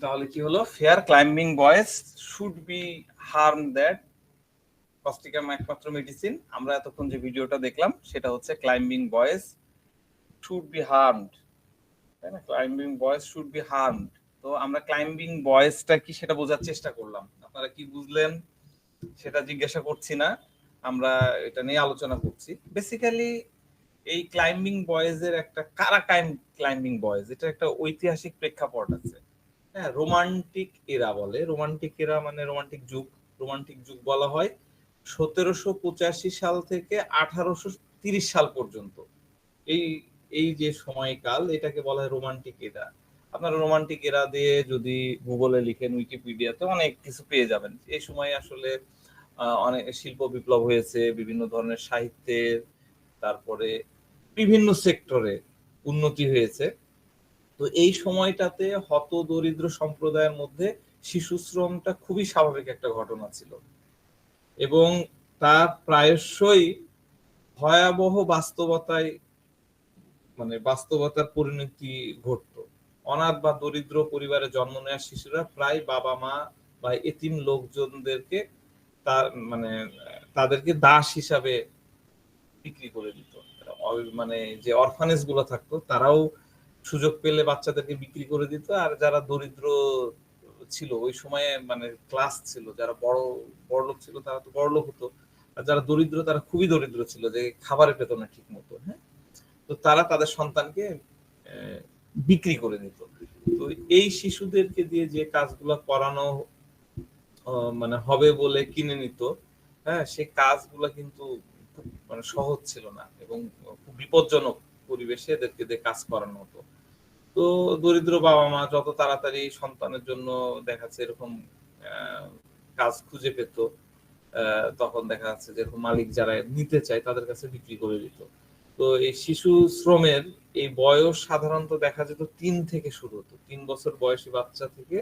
তাহলে কি হলো, fair climbing boys should be harm that Causticum একমাত্র মেডিসিন। আমরা এতক্ষণ যে ভিডিওটা দেখলাম সেটা হচ্ছে climbing boys should B harmed, তাই না? Climbing boys should B harmed. তো আমরা ক্লাইম্বিং বয়েজটা কি সেটা বোঝার চেষ্টা করলাম। আপনারা কি বুঝলেন সেটা জিজ্ঞাসা করছি না, আমরা এটা নিয়ে আলোচনা করছি। বেসিক্যালি এই ক্লাইম্বিং বয়েজের একটা কারা ক্লাইম্বিং বয়েজ, এটা একটা ঐতিহাসিক প্রেক্ষাপট আছে। হ্যাঁ, রোমান্টিক এরা বলে। রোমান্টিক এরা মানে রোমান্টিক যুগ। রোমান্টিক যুগ বলা হয় 1785 সাল থেকে 1830 সাল পর্যন্ত। এই এই যে সময়কাল, এটাকে বলা হয় রোমান্টিক এরা। আপনারা রোমান্টিক এরা দিয়ে যদি গুগলে লিখেন, উইকিপিডিয়াতে অনেক কিছু পেয়ে যাবেন। এই সময় আসলে অনেক শিল্প বিপ্লব হয়েছে, বিভিন্ন ধরনের সাহিত্যের, তারপরে বিভিন্ন সেক্টরে উন্নতি হয়েছে। তো এই সময়টাতে হত দরিদ্র সম্প্রদায়ের মধ্যে শিশু শ্রমটা খুবই স্বাভাবিক একটা ঘটনা ছিল, এবং তা প্রায়শই ভয়াবহ বাস্তবতার পরিণতি ঘটতো। অনাথ বা দরিদ্র পরিবারে জন্ম নেওয়া শিশুরা প্রায় বাবা মা বা এতিম লোকজনদেরকে তাদেরকে দাস হিসাবে বিক্রি করে দিত। মানে যে অরফানেজ গুলো থাকতো তারাও সুযোগ পেলে বাচ্চাদেরকে বিক্রি করে দিত। আর যারা দরিদ্র ছিল ওই সময়ে, মানে ক্লাস ছিল, যারা বড় লোক ছিল তারা তো বড় লোক হতো, আর যারা দরিদ্র তারা খুবই দরিদ্র ছিল, যে খাবারের পেত না ঠিক মতো। হ্যাঁ, তো তারা তাদের সন্তানকে বিক্রি করে দিত। তো এই শিশুদেরকে দিয়ে যে কাজগুলো করানো মানে হবে বলে কিনে নিত, হ্যাঁ, সেই কাজগুলো কিন্তু মানে সহজ ছিল না, এবং খুব বিপজ্জনক পরিবেশে এদেরকে দিয়ে কাজ করানো হতো। তো দরিদ্র বাবা মা যত তাড়াতাড়ি সন্তানের জন্য দেখা যাচ্ছে এরকম কাজ খুঁজে পেত, তখন দেখা যাচ্ছে যে মালিক যারা নিতে চায় তাদের কাছে বিক্রি করে দিত। তো এই শিশু শ্রমের এই বয়স সাধারণত দেখা যেত 3 থেকে শুরু হতো। 3 বছর বয়সী বাচ্চা থেকে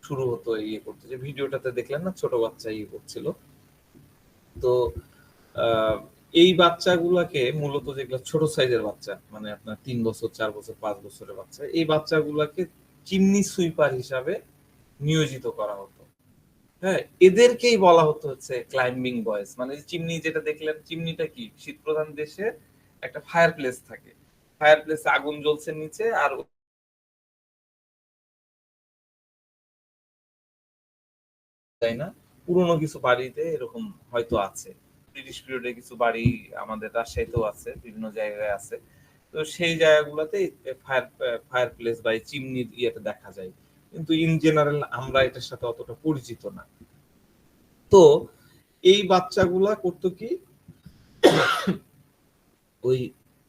শুরু হতো ইয়ে করতে। যে ভিডিওটাতে দেখলেন না, ছোট বাচ্চা ইয়ে করছিল। তো এই বাচ্চাগুলাকে মূলত, যেগুলো ছোট সাইজের বাচ্চা, মানে আপনার 3 বছর 4 বছর 5 বছরের বাচ্চা, এই বাচ্চাগুলাকে চিমনি সুইপার হিসাবে নিয়োজিত করা হতো। হ্যাঁ, এদেরকেই বলা হতো হচ্ছে ক্লাইম্বিং বয়েজ। মানে চিমনি যেটা দেখলেন, চিমনিটা কি, শীত প্রধান দেশে একটা ফায়ার প্লেস থাকে, ফায়ার প্লেসে আগুন জ্বলছে নিচে, আর তাই না, পুরোনো কিছু বাড়িতে এরকম হয়তো আছে, ব্রিটিশ পিরিয়ডে কিছু বাড়ি আমাদের রাজশাহীতেও আছে, বিভিন্ন জায়গায় আছে। তো সেই জায়গাগুলোতে ফায়ার ফায়ার প্লেস বা চিমনির ইয়েটা দেখা যায়, কিন্তু ইন জেনারেল আমরা এটার সাথে অতটা পরিচিত না। তো এই বাচ্চাগুলা করতো কি, ওই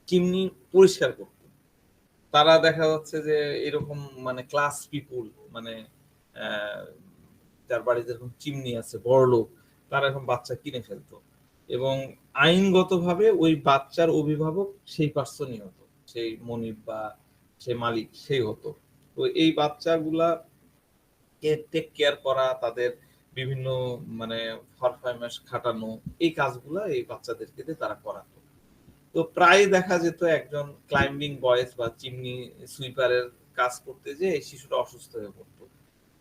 চিমনি পরিষ্কার করতো। তারা দেখা যাচ্ছে যে এরকম মানে ক্লাস পিপুল, মানে যার বাড়িতে এরকম চিমনি আছে, বড় লোক, তারা এরকম বাচ্চা কিনে ফেলতো, এবং আইনগতভাবে ওই বাচ্চার অভিভাবক সেই পার্সনই হতো, সেই মনিব বা সেই মালিক সেই হতো। তো এই বাচ্চাগুলা কে টেক কেয়ার করা, তাদের বিভিন্ন মানে ফরফরমেন্স খাটানো, এই কাজগুলা এই বাচ্চাদেরকে দিয়ে তারা করাতো। তো প্রায় দেখা যেত একজন ক্লাইম্বিং বয়েজ বা চিমনি সুইপারের কাজ করতে যে এই শিশুটা অসুস্থ হয়ে পড়তো,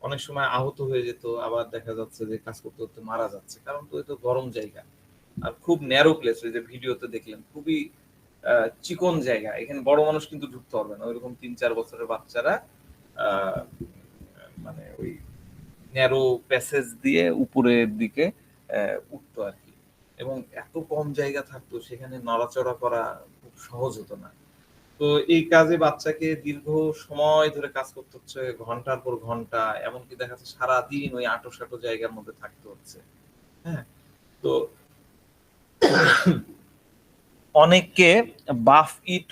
অনেক সময় আহত হয়ে যেত, আবার দেখা যাচ্ছে যে কাজ করতে করতে মারা যাচ্ছে। কারণ তো এটা গরম জায়গা, আর খুব ন্যারো প্লেস, ওই যে ভিডিওতে দেখলেন খুবই চিকন জায়গা, এখানে বড় মানুষ কিন্তু ঢুকতে পারবে না। ওইরকম 3-4 বছরের বাচ্চারা মানে ওই ন্যারো প্যাসেজ দিয়ে উপরের দিকে উঠতো আর কি, এবং এত কম জায়গা থাকতো, সেখানে নড়াচড়া করা খুব সহজ হতো না। তো এই কাজে বাচ্চাকে দীর্ঘ সময় ধরে কাজ করতে হচ্ছে, ঘন্টার পর ঘন্টা, এমনকি দেখা যাচ্ছে সারাদিন ওই আঁটো সাঁটো জায়গার মধ্যে থাকতে হচ্ছে। হ্যাঁ, তো অনেককে বাফ ইট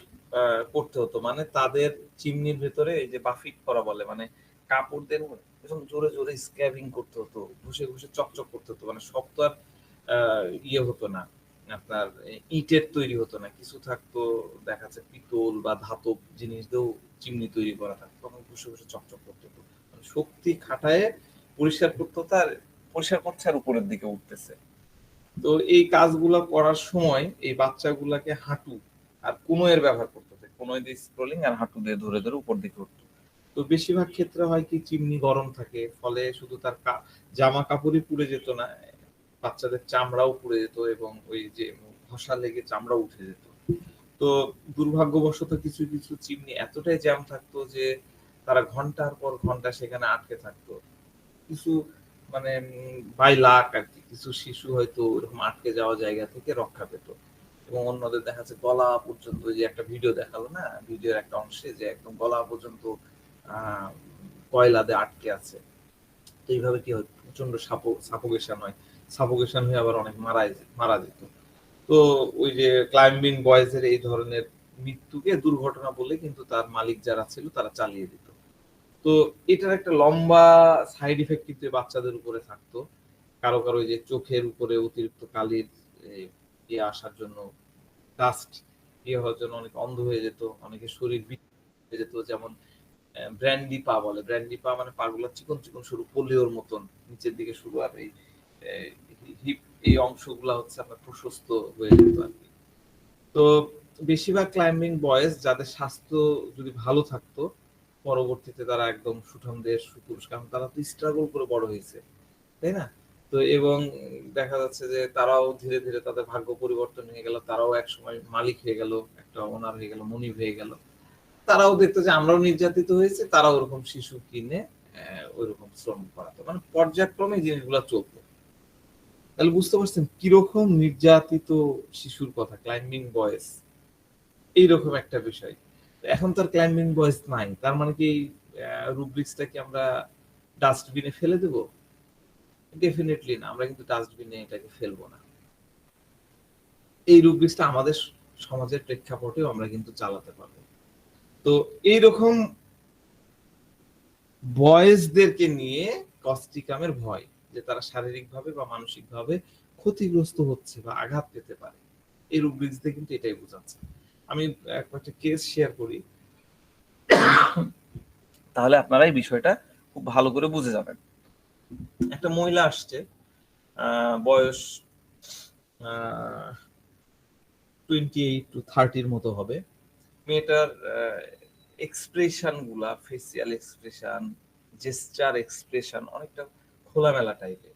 করতে হতো, মানে তাদের চিমনির ভেতরে এই যে বাফ ইট করা বলে, মানে কাপড় দিয়ে এরকম জোরে জোরে স্ক্র্যাবিং করতে হতো, ঘষে ঘষে চকচক করতে হতো। মানে সব তো আর ইয়ে হতো না, আপনার ইটের তৈরি হতো না, কিছু থাকতো দেখা যাচ্ছে পিতল বা ধাতব জিনিস দিয়েও চিমনি তৈরি করা থাকতো, তখন ঘষে ঘষে চকচক করতে হতো। মানে শক্তি খাটায় পরিষ্কার করতে হতো, আর পরিষ্কার করছে আর উপরের দিকে উঠতেছে। তো এই কাজগুলো করার সময় এই বাচ্চাগুলাকে হাঁটু আর কনুইয়ের ব্যবহার করতে হতো, কনুই দিয়ে স্ক্রলিং আর হাঁটু দিয়ে ধরে ধরে উপর দিকে উঠতো। তো বেশিরভাগ ক্ষেত্রে হয় কি, চিমনি গরম থাকে, ফলে শুধু তার জামা কাপড়ই পুড়ে যেত না, বাচ্চাদের চামড়াও পুড়ে যেত এবং ওই যে ঘষা লেগে চামড়া উঠে যেত। তো দুর্ভাগ্যবশত কিছু কিছু চিমনি এতটাই জ্যাম থাকতো যে তারা ঘন্টার পর ঘন্টা সেখানে আটকে থাকতো। কিছু মানে বাই লাক আর কি, কিছু শিশু হয়তো ওরকম আটকে যাওয়া জায়গা থেকে রক্ষা পেত, এবং অন্যদের দেখা যাচ্ছে গলা পর্যন্ত, যে একটা ভিডিও দেখালো না, ভিডিওর একটা অংশে যে একদম গলা পর্যন্ত আহ কয়লাতে আটকে আছে। তো এইভাবে কি হয়, প্রচন্ড সাফোকেশন হয়, সাফোকেশন হয়ে আবার অনেক মারা যেত। তো ওই যে ক্লাইম্বিং বয়েজের এই ধরনের মৃত্যুকে দুর্ঘটনা বলে কিন্তু তার মালিক যারা ছিল তারা চালিয়ে দিত। তো এটার একটা লম্বা সাইড ইফেক্ট কিন্তু বাচ্চাদের উপরে থাকতো। কারো কারো ওই যে চোখের উপরে অতিরিক্ত কালির ইয়ে আসার জন্য, ডাস্ট ইয়ে হওয়ার জন্য অনেকে অন্ধ হয়ে যেত, অনেকে শরীর হয়ে যেত। যেমন ব্র্যান্ডি পা বলে, ব্র্যান্ডি পা মানে পাগুলো চিকন চিকন সরু পোলিওর মতন নিচের দিকে শুরু, আর এই হিপ এই অংশগুলা হচ্ছে আপনার প্রশস্ত হয়ে যেত আর কি। তো বেশিরভাগ ক্লাইম্বিং বয়েজ যাদের স্বাস্থ্য যদি ভালো থাকতো, পরবর্তীতে তারা একদম সুঠামদের সুপুরুষ, কারণ তারা তো স্ট্রাগল করে বড় হয়েছে, তাই না? তো এবং দেখা যাচ্ছে যে তারাও ধীরে ধীরে তাদের ভাগ্য পরিবর্তন হয়ে গেল, তারাও এক সময় মালিক হয়ে গেল, একটা ওনার হয়ে গেল, মনিব হয়ে গেল। তারাও দেখতো যে আমরাও নির্যাতিত হয়েছে, তারাও ওরকম শিশু কিনে ওইরকম শ্রম করাতো, মানে পর্যায়ক্রমে জিনিসগুলো চলতো। তাহলে বুঝতে পারছেন কিরকম নির্যাতিত শিশুর কথা, ক্লাইম্বিং বয়েজ এইরকম একটা বিষয়। এখন তার ক্লাইম্বিং বয়েজ নাই, তার মানে কি রুব্রিক্সটা কি আমরা ডাস্টবিনে ফেলে দেব? ডেফিনেটলি না, আমরা কিন্তু ডাস্টবিনে এটাকে ফেলবো না। এই রুব্রিক্সটা আমাদের সমাজের প্রেক্ষাপটেও আমরা কিন্তু চালাতে পারবো। তো এইরকম বয়েজদেরকে নিয়ে কস্টিকামের ভয়, যে তারা শারীরিকভাবে বা মানসিকভাবে ক্ষতিগ্রস্ত হচ্ছে বা আঘাত পেতে পারে, এই রুব্রিক্স দিয়ে কিন্তু এটাই বোঝাচ্ছে। আমি একটা কেস শেয়ার করি, তাহলে আপনারা এই বিষয়টা খুব ভালো করে বুঝে যাবেন। একটা মহিলা আসছে, বয়স 28 to 30 মতো হবে। মেয়েটার এক্সপ্রেশন গুলা, ফেসিয়াল এক্সপ্রেশন, জেস্টার এক্সপ্রেশন অনেকটা খোলামেলা টাইপের।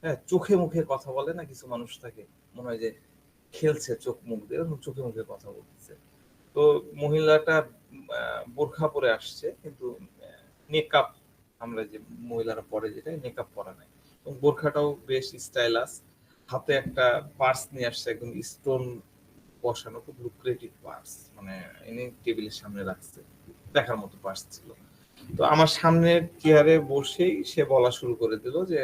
হ্যাঁ, চোখে মুখে কথা বলে না, কিছু মানুষ থাকে মনে হয় যে খেলছে চোখ মুখ দিয়ে, চোখে মুখে কথা বলতেছে। তো মহিলাটা বোরখা পরে আসছে, কিন্তু মেকআপ, আমরা যে মহিলারা পরে যেটা মেকআপ পরা নাই, এবং বোরখাটাও বেশ স্টাইলাস। হাতে একটা পার্স নিয়ে আসছে, একদম স্টোন বসানো, খুব লুক্রেটিভ পার্স, মানে এনে টেবিলের সামনে রাখছে, দেখার মতো পার্স ছিল। তো আমার সামনের চেয়ারে বসেই সে বলা শুরু করে দিল যে,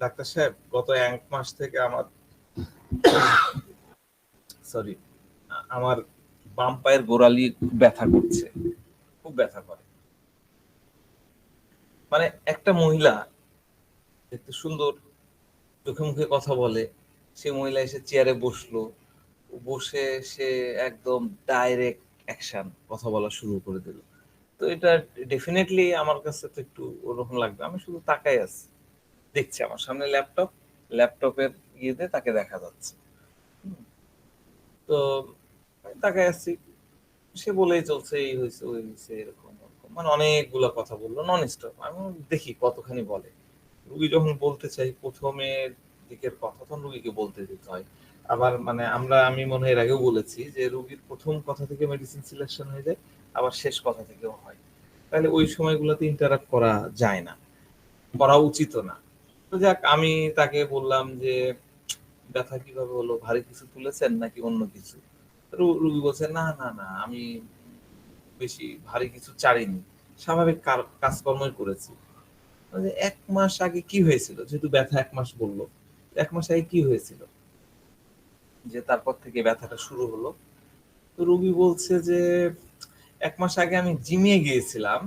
ডাক্তার সাহেব, গত 1 মাস থেকে আমার সরি আমার বাম পায়ের গোড়ালি ব্যথা করছে, খুব ব্যথা করে। মানে একটা মহিলা দেখতে সুন্দর, চোখে মুখে কথা বলে, সে মহিলা এসে চেয়ারে বসলো, বসে সে একদম ডাইরেক্ট অ্যাকশন কথা বলা শুরু করে দিল। তো এটা ডেফিনেটলি আমার কাছে তো একটু ওরকম লাগবে। আমি শুধু তাকাই আছি, দেখছি আমার সামনে ল্যাপটপের ইয়েতে তাকে দেখা যাচ্ছে। তো তাকাই আছি, সে বলেই চলছে এই হয়েছে ওই হয়েছে এরকম ওরকম, মানে অনেকগুলো কথা বললো নন স্টপ। আমি দেখি কতখানি বলে। রুগী যখন বলতে চাই প্রথমের দিকের কথা, তখন রুগীকে বলতে দিতে হয়। আবার মানে আমি মনে হয় এর আগেও বলেছি যে রুগীর প্রথম কথা থেকে মেডিসিন সিলেকশন হয়ে যায়, আবার শেষ কথা থেকেও হয়। তাহলে ওই সময়গুলোতে ইন্টারাক্ট করা যায় না, করা উচিত না। তো যাক, আমি তাকে বললাম যে ব্যথা কিভাবে হলো, ভারী কিছু তুলেছেন নাকি অন্য কিছু? রুগী বলছে না না না, আমি বেশি ভারী কিছু চাড়িনি, স্বাভাবিক কাজকর্মই করেছি। 1 মাস আগে কি হয়েছিল, যেহেতু ব্যথা 1 মাস বললো, 1 মাস আগে কি হয়েছিল যে তারপর থেকে ব্যথাটা শুরু হলো? তো রুগী বলছে যে 1 মাস আগে আমি জিমে গিয়েছিলাম,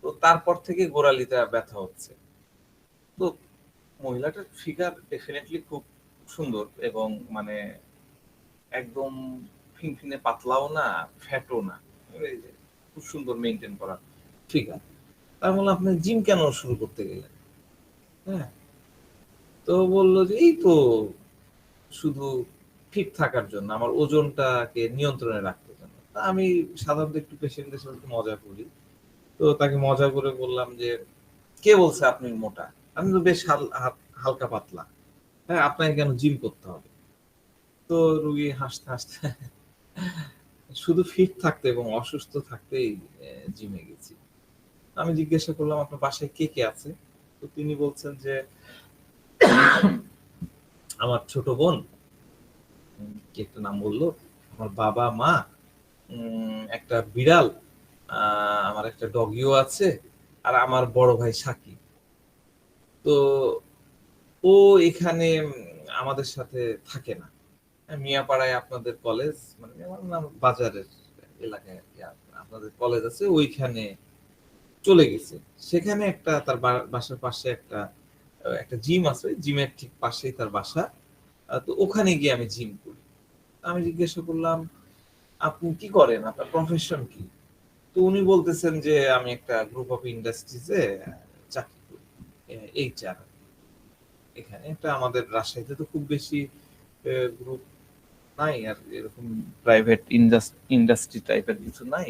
তো তারপর থেকে গোড়ালিটা ব্যথা হচ্ছে। তো মহিলাটার ফিগার ডেফিনেটলি খুব সুন্দর, এবং মানে একদম ফিনফিনে পাতলাও না, ফ্যাটও না, এই যে খুব সুন্দর মেনটেন করা ফিগার। তার বললাম আপনি জিম কেন শুরু করতে গেলেন? হ্যাঁ, তো বললো যে এই তো শুধু ফিট থাকার জন্য, আমার ওজনটাকে নিয়ন্ত্রণে রাখতে জন্য। আমি সাধারণত একটু পেশেন্টের সাথে একটু মজা করি। তো তাকে মজা করে বললাম যে, "কে বলছে আপনি মোটা? আপনি তো বেশ হালকা পাতলা। হ্যাঁ, আপনাকে কেন জিম করতে হবে?" তো রুগী হাসতে, হাসতে শুধু ফিট থাকতে এবং অসুস্থ থাকতেই জিমে গেছি। আমি জিজ্ঞাসা করলাম, "আপনার বাসায় কে, কে আছে?" তো তিনি বলছেন যে, "আমার ছোট বোন" কি একটা নাম বলল, "আমার বাবা, মা, একটা বিড়াল, আমার একটা ডগিও আছে, আর আমার বড় ভাই সাকিব। তো ও এখানে আমাদের সাথে থাকে না। মিয়াপাড়ায় আপনাদের কলেজ মানে বাজারের এলাকায় আরকি আপনাদের কলেজ আছে ওইখানে চলে গেছে। সেখানে একটা তার বাসার পাশে একটা জিম আছে। জিমের ঠিক পাশেই তার বাসা। তো ওখানে গিয়ে আমি জিম করি।" আমি জিজ্ঞাসা করলাম, "আপনি কি করেন? আপনার প্রফেশন কি?" তো উনি বলতেছেন যে, "আমি একটা গ্রুপ অফ ইন্ডাস্ট্রিজ এ চাকরি করি। এইচআর এখানে একটা আমাদের রাজশাহীতে তো খুব বেশি গ্রুপ নাই আর এরকম প্রাইভেট ইন্ডাস্ট্রি টাইপের কিছু নাই।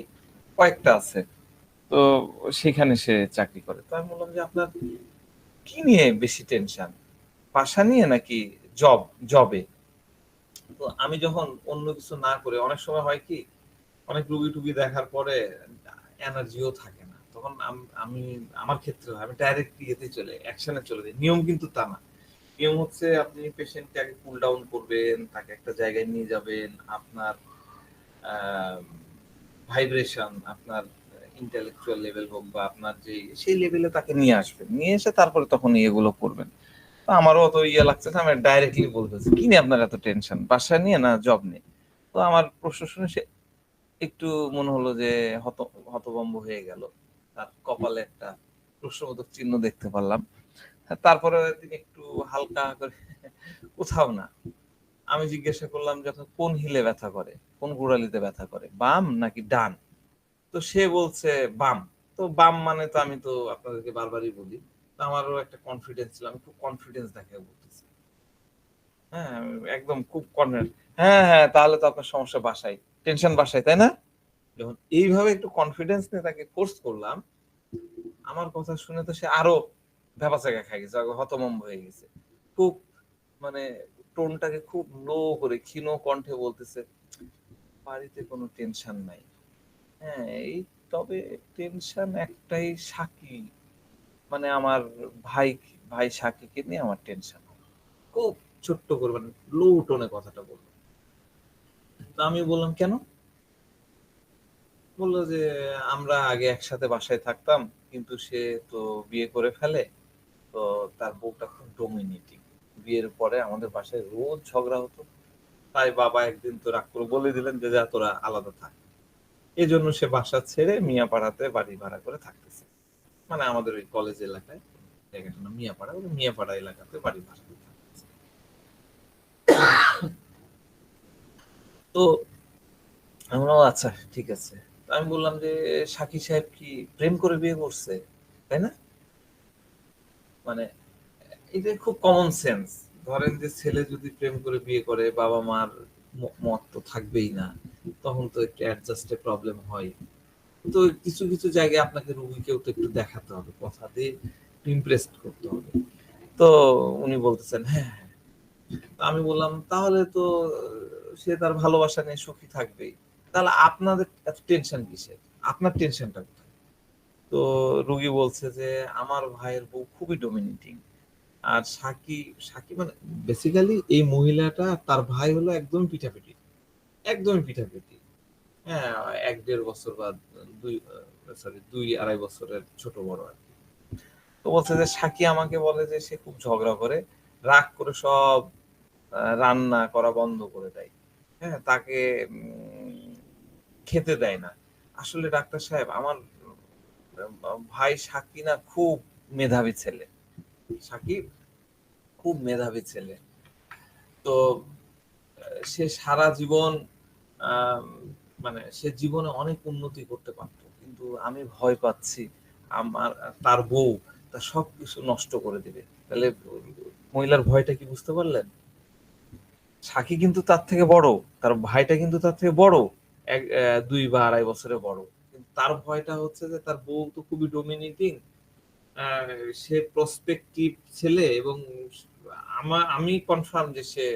কয়েকটা আছে। তো সেখানে সে চাকরি করে।" তো আমি বললাম যে, "আপনার কি নিয়ে বেশি টেনশন? বাসা নিয়ে নাকি জবে?" তো আমি যখন অন্য কিছু না করে অনেক সময় হয় কি অনেক রুগী-টুগি দেখার পরে এনার্জিও থাকে না। তখন আমি আমার ক্ষেত্রে হয়, আমি ডাইরেক্ট ইয়েতে অ্যাকশনে চলে যাই। নিয়ম কিন্তু তা না। নিয়ম হচ্ছে আপনি পেশেন্টকে আগে কুল ডাউন করবেন, তাকে একটা জায়গায় নিয়ে যাবেন। আপনার আ ভাইব্রেশন, আপনার ইন্টেলেকচুয়াল লেভেল হোক বা আপনার সেই লেভেলে তাকে নিয়ে আসবেন। নিয়ে এসে তারপরে তখন এগুলো করবেন। তো আমারও অত লাগছে না, আমি ডাইরেক্টলি বলতেছি, "কি নিয়ে আপনার এত টেনশন? বাসা নিয়ে না জব নিয়ে?" তো আমার প্রশ্ন শুনে সে একটু মনে হলো যে হতভম্ব হয়ে গেল। তার কপালে একটা প্রশ্নবোধক চিহ্ন দেখতে পারলাম। তারপরে তিনি একটু হালকা করে কোথাও না। আমি জিজ্ঞাসা করলাম যে, "আপনার কোন হিলে ব্যথা করে? কোন গোড়ালিতে ব্যথা করে? বাম নাকি ডান?" তো সে বলছে, "বাম।" তো বাম মানে তো আমি তো আপনাদেরকে বারবারই বলি। তো আমারও একটা কনফিডেন্স ছিল। আমি খুব কনফিডেন্স দেখায় বলতেছি। হ্যাঁ, একদম খুব কনফিডেন্ট। "হ্যাঁ, হ্যাঁ, তাহলে তো আপনার সমস্যা বাসায়। টেনশন বাসায়, তাই না?" যখন এইভাবে একটু কনফিডেন্স নিয়ে তাকে ফোর্স করলাম, আমার কথা শুনে তো সে আরো ভ্যাবাচ্যাকা খায় গেছে, হতভম্ব হয়ে গেছে। খুব মানে টোনটাকে খুব লো করে ক্ষীণ কণ্ঠে বলতেছে, "বাড়িতে কোনো টেনশন নাই। হ্যাঁ, তবে টেনশন একটাই সাকি, মানে আমার ভাই ভাই সাকিকে নিয়ে আমার টেনশন হয়।" খুব ছোট্ট করে মানে লো টোনে কথাটা বলল। তো আমি বললাম, "কেন?" বলল যে, "আমরা আগে একসাথে বাসায় থাকতাম, কিন্তু সে তো বিয়ে করে ফেলে। তো তার বউটা খুব ডমিনেটিং। বিয়ের পরে আমাদের বাসায় রোজ ঝগড়া হতো। তাই বাবা একদিন তো রাগ করে বলে দিলেন যে, 'যা তোরা আলাদা থাক।' এজন্য সে বাসা ছেড়ে মিয়াপাড়াতে বাড়ি ভাড়া করে থাকতেছে।" মানে আমাদের ওই কলেজ এলাকায় জায়গাটার নাম মিয়াপাড়া। ওই মিয়াপাড়া এলাকাতে বাড়ি ভাড়া করে থাকতেছে। তো আমি বললাম, "ও আচ্ছা ঠিক আছে।" তো আমি বললাম যে, "সাকিব সাহেব কি প্রেম করে বিয়ে করছে? তাই না?" মানে এটা খুব কমন সেন্স। ধরেন যে ছেলে যদি প্রেম করে বিয়ে করে বাবা-মার মত তো থাকবেই না। তখন তো একটু অ্যাডজাস্ট এ প্রবলেম হয়। তো কিছু, কিছু জায়গায় আপনাকে রোগীকেও তো একটু দেখাতে হবে। কথা দিয়ে ইমপ্রেসড করতে হবে। তো উনি বলতেছেন, "হ্যাঁ, হ্যাঁ।" তো আমি বললাম, "তাহলে তো সে তার ভালোবাসা নিয়ে সুখী থাকবেই। তাহলে আপনাদের এত টেনশন কিসের? আপনার টেনশনটা কোথায়?" তো রোগী বলছে যে, "আমার ভাইয়ের বউ খুবই ডমিনেটিং। আর সাকি মানে বেসিক্যালি এই মহিলাটা আর তার ভাই হলো একদমই পিঠাপিঠি। একদমই পিঠাপিঠি। হ্যাঁ, ১-১.৫ বছর বা ২ সরি ২-২.৫ বছরের ছোট বড় আরকি। তো বলছে যে সাকি আমাকে বলে যে সে খুব ঝগড়া করে। রাগ করে সব রান্না করা বন্ধ করে দেয়। হ্যাঁ? তাকে খেতে দেয় না। আসলে ডাক্তার সাহেব আমার ভাই সাকি না খুব মেধাবী ছেলে। সাকিব খুব মেধাবী ছেলে। তো সে সারা জীবন আম মানে সে জীবনে অনেক উন্নতি করতে পারত। কিন্তু আমি ভয় পাচ্ছি আমার তার বউ তার সবকিছু নষ্ট করে দিবে। তাহলে মহিলার ভয়টা কি বুঝতে পারলেন? সাকি কিন্তু তার থেকে বড়। তার ভাইটা কিন্তু তার থেকে বড়। 2 বা 2.5 বছরের বড়। কিন্তু তার ভয়টা হচ্ছে যে তার বউ তো খুবই ডমিনেটিং, সে প্রসপেক্টিভ ছেলে এবং আমি কনফার্ম যে সে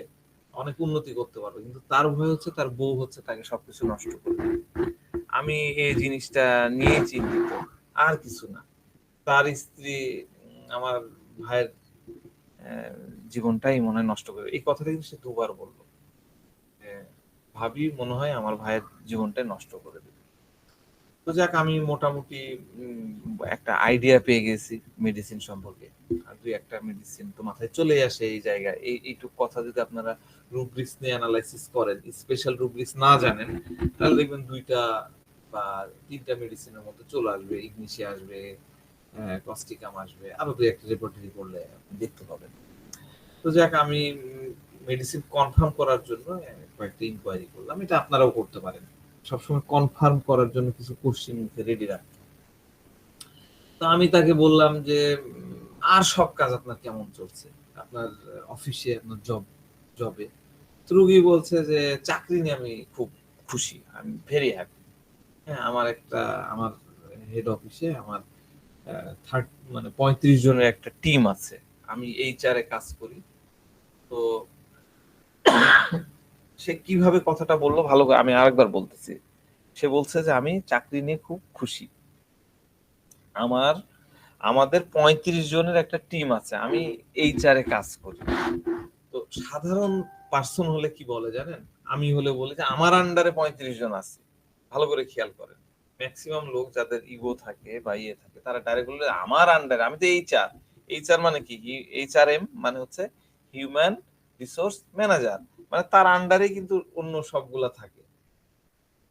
অনেক উন্নতি করতে পারবে, কিন্তু তার ভয় হচ্ছে তার বউ হচ্ছে তাকে সবকিছু নষ্ট করবে। আমি এই জিনিসটা নিয়ে চিন্তিত, আর কিছু না। তার স্ত্রী আমার ভাইয়ের জীবনটাই মনে হয় নষ্ট করে, এই কথাটা কিন্তু সে 2 বার বললো। ভাবি মনে হয় আমার ভাইয়ের জীবনটাই নষ্ট করে দেবে। তো যাক, আমি মোটামুটি একটা আইডিয়া পেয়ে গেছি মেডিসিন সম্পর্কে। আর 2-1টা মেডিসিন তো মাথায় চলে আসে এই জায়গায়। এইটুকু কথা যদি আপনারা রুব্রিক্স নিয়ে অ্যানালাইসিস করেন, স্পেশাল রুব্রিক্স না জানেন, তাহলে দেখবেন 2টা বা 3টা মেডিসিনের মধ্যে চলে আসবে। ইগনিশিয়া আসবে, কস্টিকাম আসবে, আরো 2-1টা রেপার্টরি করলে আপনি দেখতে পাবেন। তো যাক, আমি মেডিসিন কনফার্ম করার জন্য কয়েকটা ইনকোয়ারি করলাম। এটা আপনারাও করতে পারেন, সবসময় কনফার্ম করার জন্য কিছু কোশ্চিন রেডি রাখতে। তো আমি তাকে বললাম যে আর সব কাজ আপনার কেমন চলছে, আপনার অফিসে, আপনার জবে? রুগী বলছে যে চাকরি নিয়ে আমি খুব খুশি, আমি ভেরি হ্যাপি। হ্যাঁ, আমার হেড অফিসে আমার 35 জনের একটা টিম আছে, আমি এইচআরে কাজ করি। তো সে কিভাবে কথাটা বললো ভালো করে আমি আরেকবার বলতেছি। সে বলছে যে আমি চাকরি নিয়ে খুব খুশি, আমাদের 35 জনের একটা টিম আছে, আমি এইচআরে কাজ করি। তো সাধারণ পার্সন হলে কি বলে জানেন? আমি হলে বলি যে আমার আন্ডারে 35 জন আছে। ভালো করে খেয়াল করেন, ম্যাক্সিমাম লোক যাদের ইগো থাকে বা ইয়ে থাকে, তারা ডাইরেক্ট বললে আমার আন্ডারে, আমি তো এইচআর। এইচআর মানে কি? এইচআরএম মানে হচ্ছে হিউম্যান রিসোর্স ম্যানেজার, মানে তার আন্ডারে কিন্তু অন্য সবগুলা থাকে,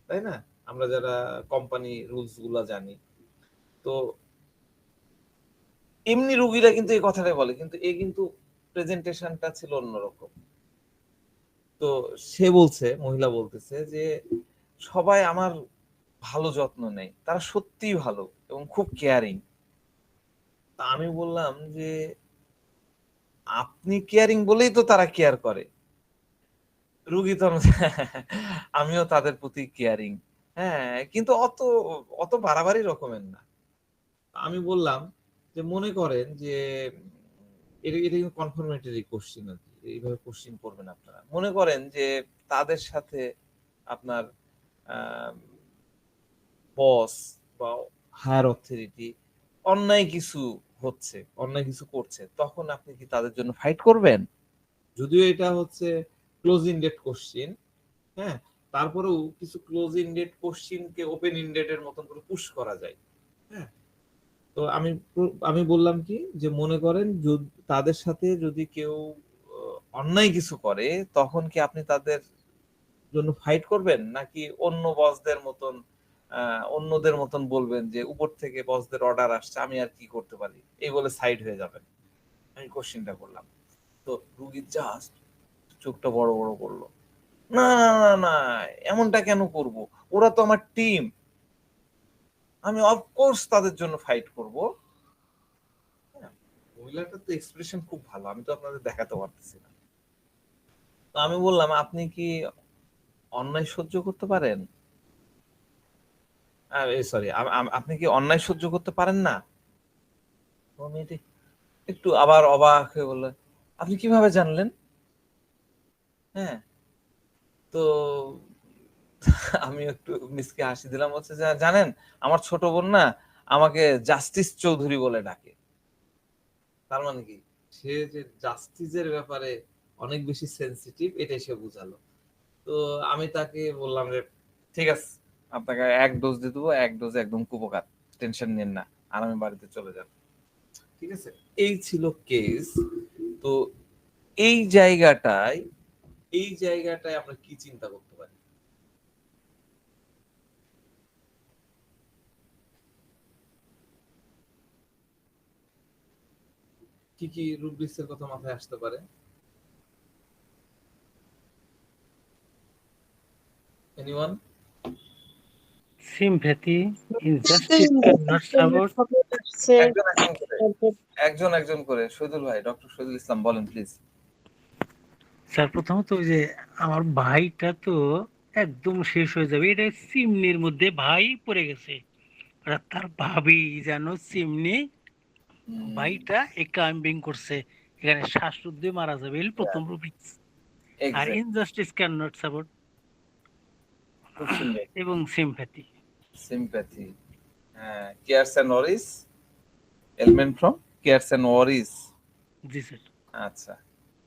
তাই না? আমরা যারা কোম্পানি রুলস গুলা জানি। তো এমনি রুগীরা কিন্তু এই কথাটাই বলে, কিন্তু এ কিন্তু প্রেজেন্টেশনটা ছিল অন্যরকম। তো সে বলছে, মহিলা বলতেছে যে সবাই আমার ভালো যত্ন নেয়, তারা সত্যিই ভালো এবং খুব কেয়ারিং। তা আমি বললাম যে আপনি কেয়ারিং বলেই তো তারা কেয়ার করে। রুগী তো আমিও তাদের প্রতি কেয়ারিং, হ্যাঁ, কিন্তু অত অত বাড়াবাড়ি রকমের না। আমি বললাম যে মনে করেন যে এটা এটা কিন্তু কনফার্মেটরি কোশ্চিন আর কি, এইভাবে কোশ্চিন করবেন আপনারা। মনে করেন যে তাদের সাথে আপনার বস বা হায়ার অথরিটি অন্যায় কিছু হচ্ছে, অন্যায় কিছু করছে, তখন আপনি কি তাদের জন্য ফাইট করবেন? যদিও এটা হচ্ছে ক্লোজ ইনডেড কোশ্চিন, হ্যাঁ, তারপরেও কিছু ক্লোজ ইনডেড কোশ্চিনকে ওপেন ইনডেড মতন করে পুশ করা যায়। হ্যাঁ, তো আমি বললাম কি যে মনে করেন তাদের সাথে যদি কেউ অন্যায় কিছু করে, তখন কি আপনি তাদের জন্য ফাইট করবেন, নাকি অন্য বসদের মতন অন্যদের মতন বলবেন যে উপর থেকে বসদের অর্ডার আসছে, আমি আর কি করতে পারি, এই বলে সাইড হয়ে যাবেন? আমি কোশ্চিনটা করলাম। তো রুগী জাস্ট চোখটা বড় বড় করলো, না না না না, এমনটা কেন করব, ওরা তো আমার টিম, আমি অফকোর্স তাদের জন্য ফাইট করব। মহিলাটার তো এক্সপ্রেশন খুব ভালো, আমি তো আপনাদের দেখাতে পারতেছি না। তো আমি বললাম আপনি কি অন্যায় সহ্য করতে পারেন? সরি, আপনি কি অন্যায় সহ্য করতে পারেন না? তো মেয়েটি একটু আবার অবাক হয়ে বলল, আপনি কিভাবে জানলেন? হ্যাঁ, তো আমি একটু মিসকে হাসি দিলাম, হচ্ছে যে জানেন আমার ছোট বোন না আমাকে জাস্টিস চৌধুরী বলে ডাকে। তার মানে কি, সে যে জাস্টিসের ব্যাপারে অনেক বেশি সেনসিটিভ, এটাই সে বুঝালো। তো আমি তাকে বললাম যে ঠিক আছে, আপনাকে 1 ডোজ দিয়ে দেবো, 1 ডোজ একদম কুপোকাত, টেনশন নেন না, আর আমি বাড়িতে চলে যাব। ঠিক আছে, এই ছিল কেস। তো এই জায়গাটায় আমরা কি চিন্তা করতে পারি? কি কি রুব্রিক্সের কথা মাথায় আসতে পারে? Anyone? Sympathy, injustice cannot support. একজন একজন করে, একজন একজন করে। শহীদুল ভাই, ডক্টর শহীদুল ইসলাম বলেন প্লিজ। স্যার প্রথমত ওই যে আমার ভাইটা তো একদম শেষ হয়ে যাবে। এটা চিমনির মধ্যে ভাই পড়ে গেছে, আর তার ভাবি যেন চিমনি ভাইটা এ ক্লাইম্বিং করছে, এখানে শ্বাসরুদ্ধ মারা যাবে, এই প্রথম রুবিক্স। আর exact, injustice can not support খুব সুন্দর। এবং সিম্প্যাথি। সিম্প্যাথি, হ্যাঁ, cares and worries, element from cares and worries. জি স্যার। আচ্ছা,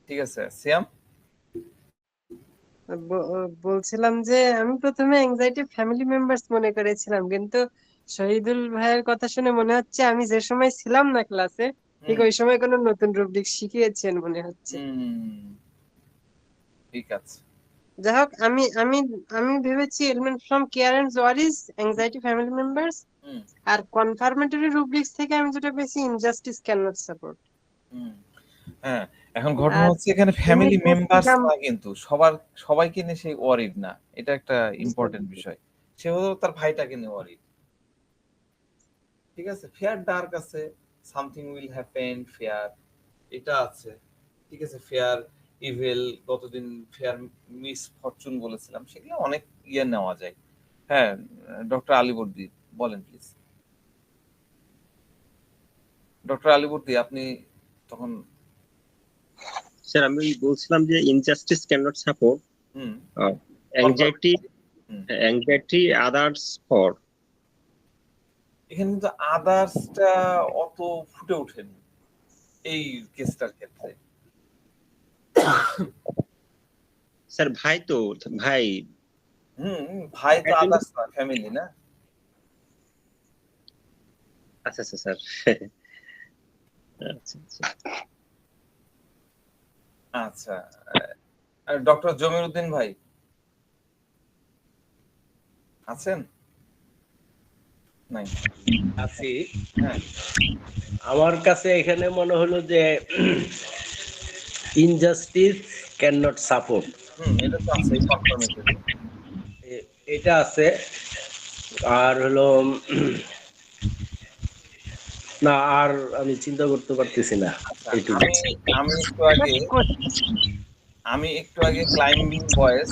ঠিক আছে সিয়াম। বলছিলাম যে আমি প্রথমে অ্যাংজাইটি ফ্যামিলি মেম্বার্স মনে করেছিলাম, কিন্তু শহীদুল ভাইয়ের কথা শুনে মনে হচ্ছে আমি যে সময় ছিলাম না ক্লাসে, ঠিক ওই সময় কোনো নতুন রুব্রিক শিখিয়েছেন মনে হচ্ছে। ঠিক আছে। যাই হোক, আমি আমি আমি ভেবেছি element from care and Warsi, anxiety family members, R confirmatory rubrics থেকে আমি যেটা পেয়েছি ইনজাস্টিস ক্যান নট সাপোর্ট। হ্যাঁ, এখন ঘটনা আর হচ্ছে এখানে ফ্যামিলি ইউনিট মেম্বার্স থেকে না, কিন্তু সবাইকে নিয়ে সে ওয়ারিড না, এটা একটা ইম্পর্টেন্ট বিষয়। সে হলো তার ভাইটাকে নিয়ে ওয়ারিড। ঠিক আছে, ফেয়ার ডার্ক আছে, সামথিং উইল হ্যাপেন, ফেয়ার এটা আছে। ঠিক আছে, ফেয়ার ইভেল, কতদিন ফেয়ার মিস ফরচুন বলেছিলাম, সেগুলো অনেক ইয়ে নেওয়া যায়। হ্যাঁ, ডক্টর আলীবর্দী বলেন প্লিজ। ডক্টর আলীবর্দী আপনি তখন। স্যার আমি বলছিলাম যে injustice can not support anxiety others for. এখানে কিন্তু আদার্সটা অত ফুটে ওঠেনি এই কেসটার ক্ষেত্রে। স্যার ভাই তো ভাই, ভাই তো আদার্স না, ফ্যামিলি না। আচ্ছা আচ্ছা স্যার। আচ্ছা, ডক্টর জমির উদ্দিন ভাই আছেন? নাই, আছি। হ্যাঁ। আমার কাছে এখানে মনে হলো যে ইনজাস্টিস ক্যান নট সাপোর্ট, এটা তো আছে কনফার্মেটরি, এটা আছে। আর হলো না, আর আমি চিন্তা করতে পারতেছি না। আমি একটু আগে ক্লাইম্বিং বয়েস,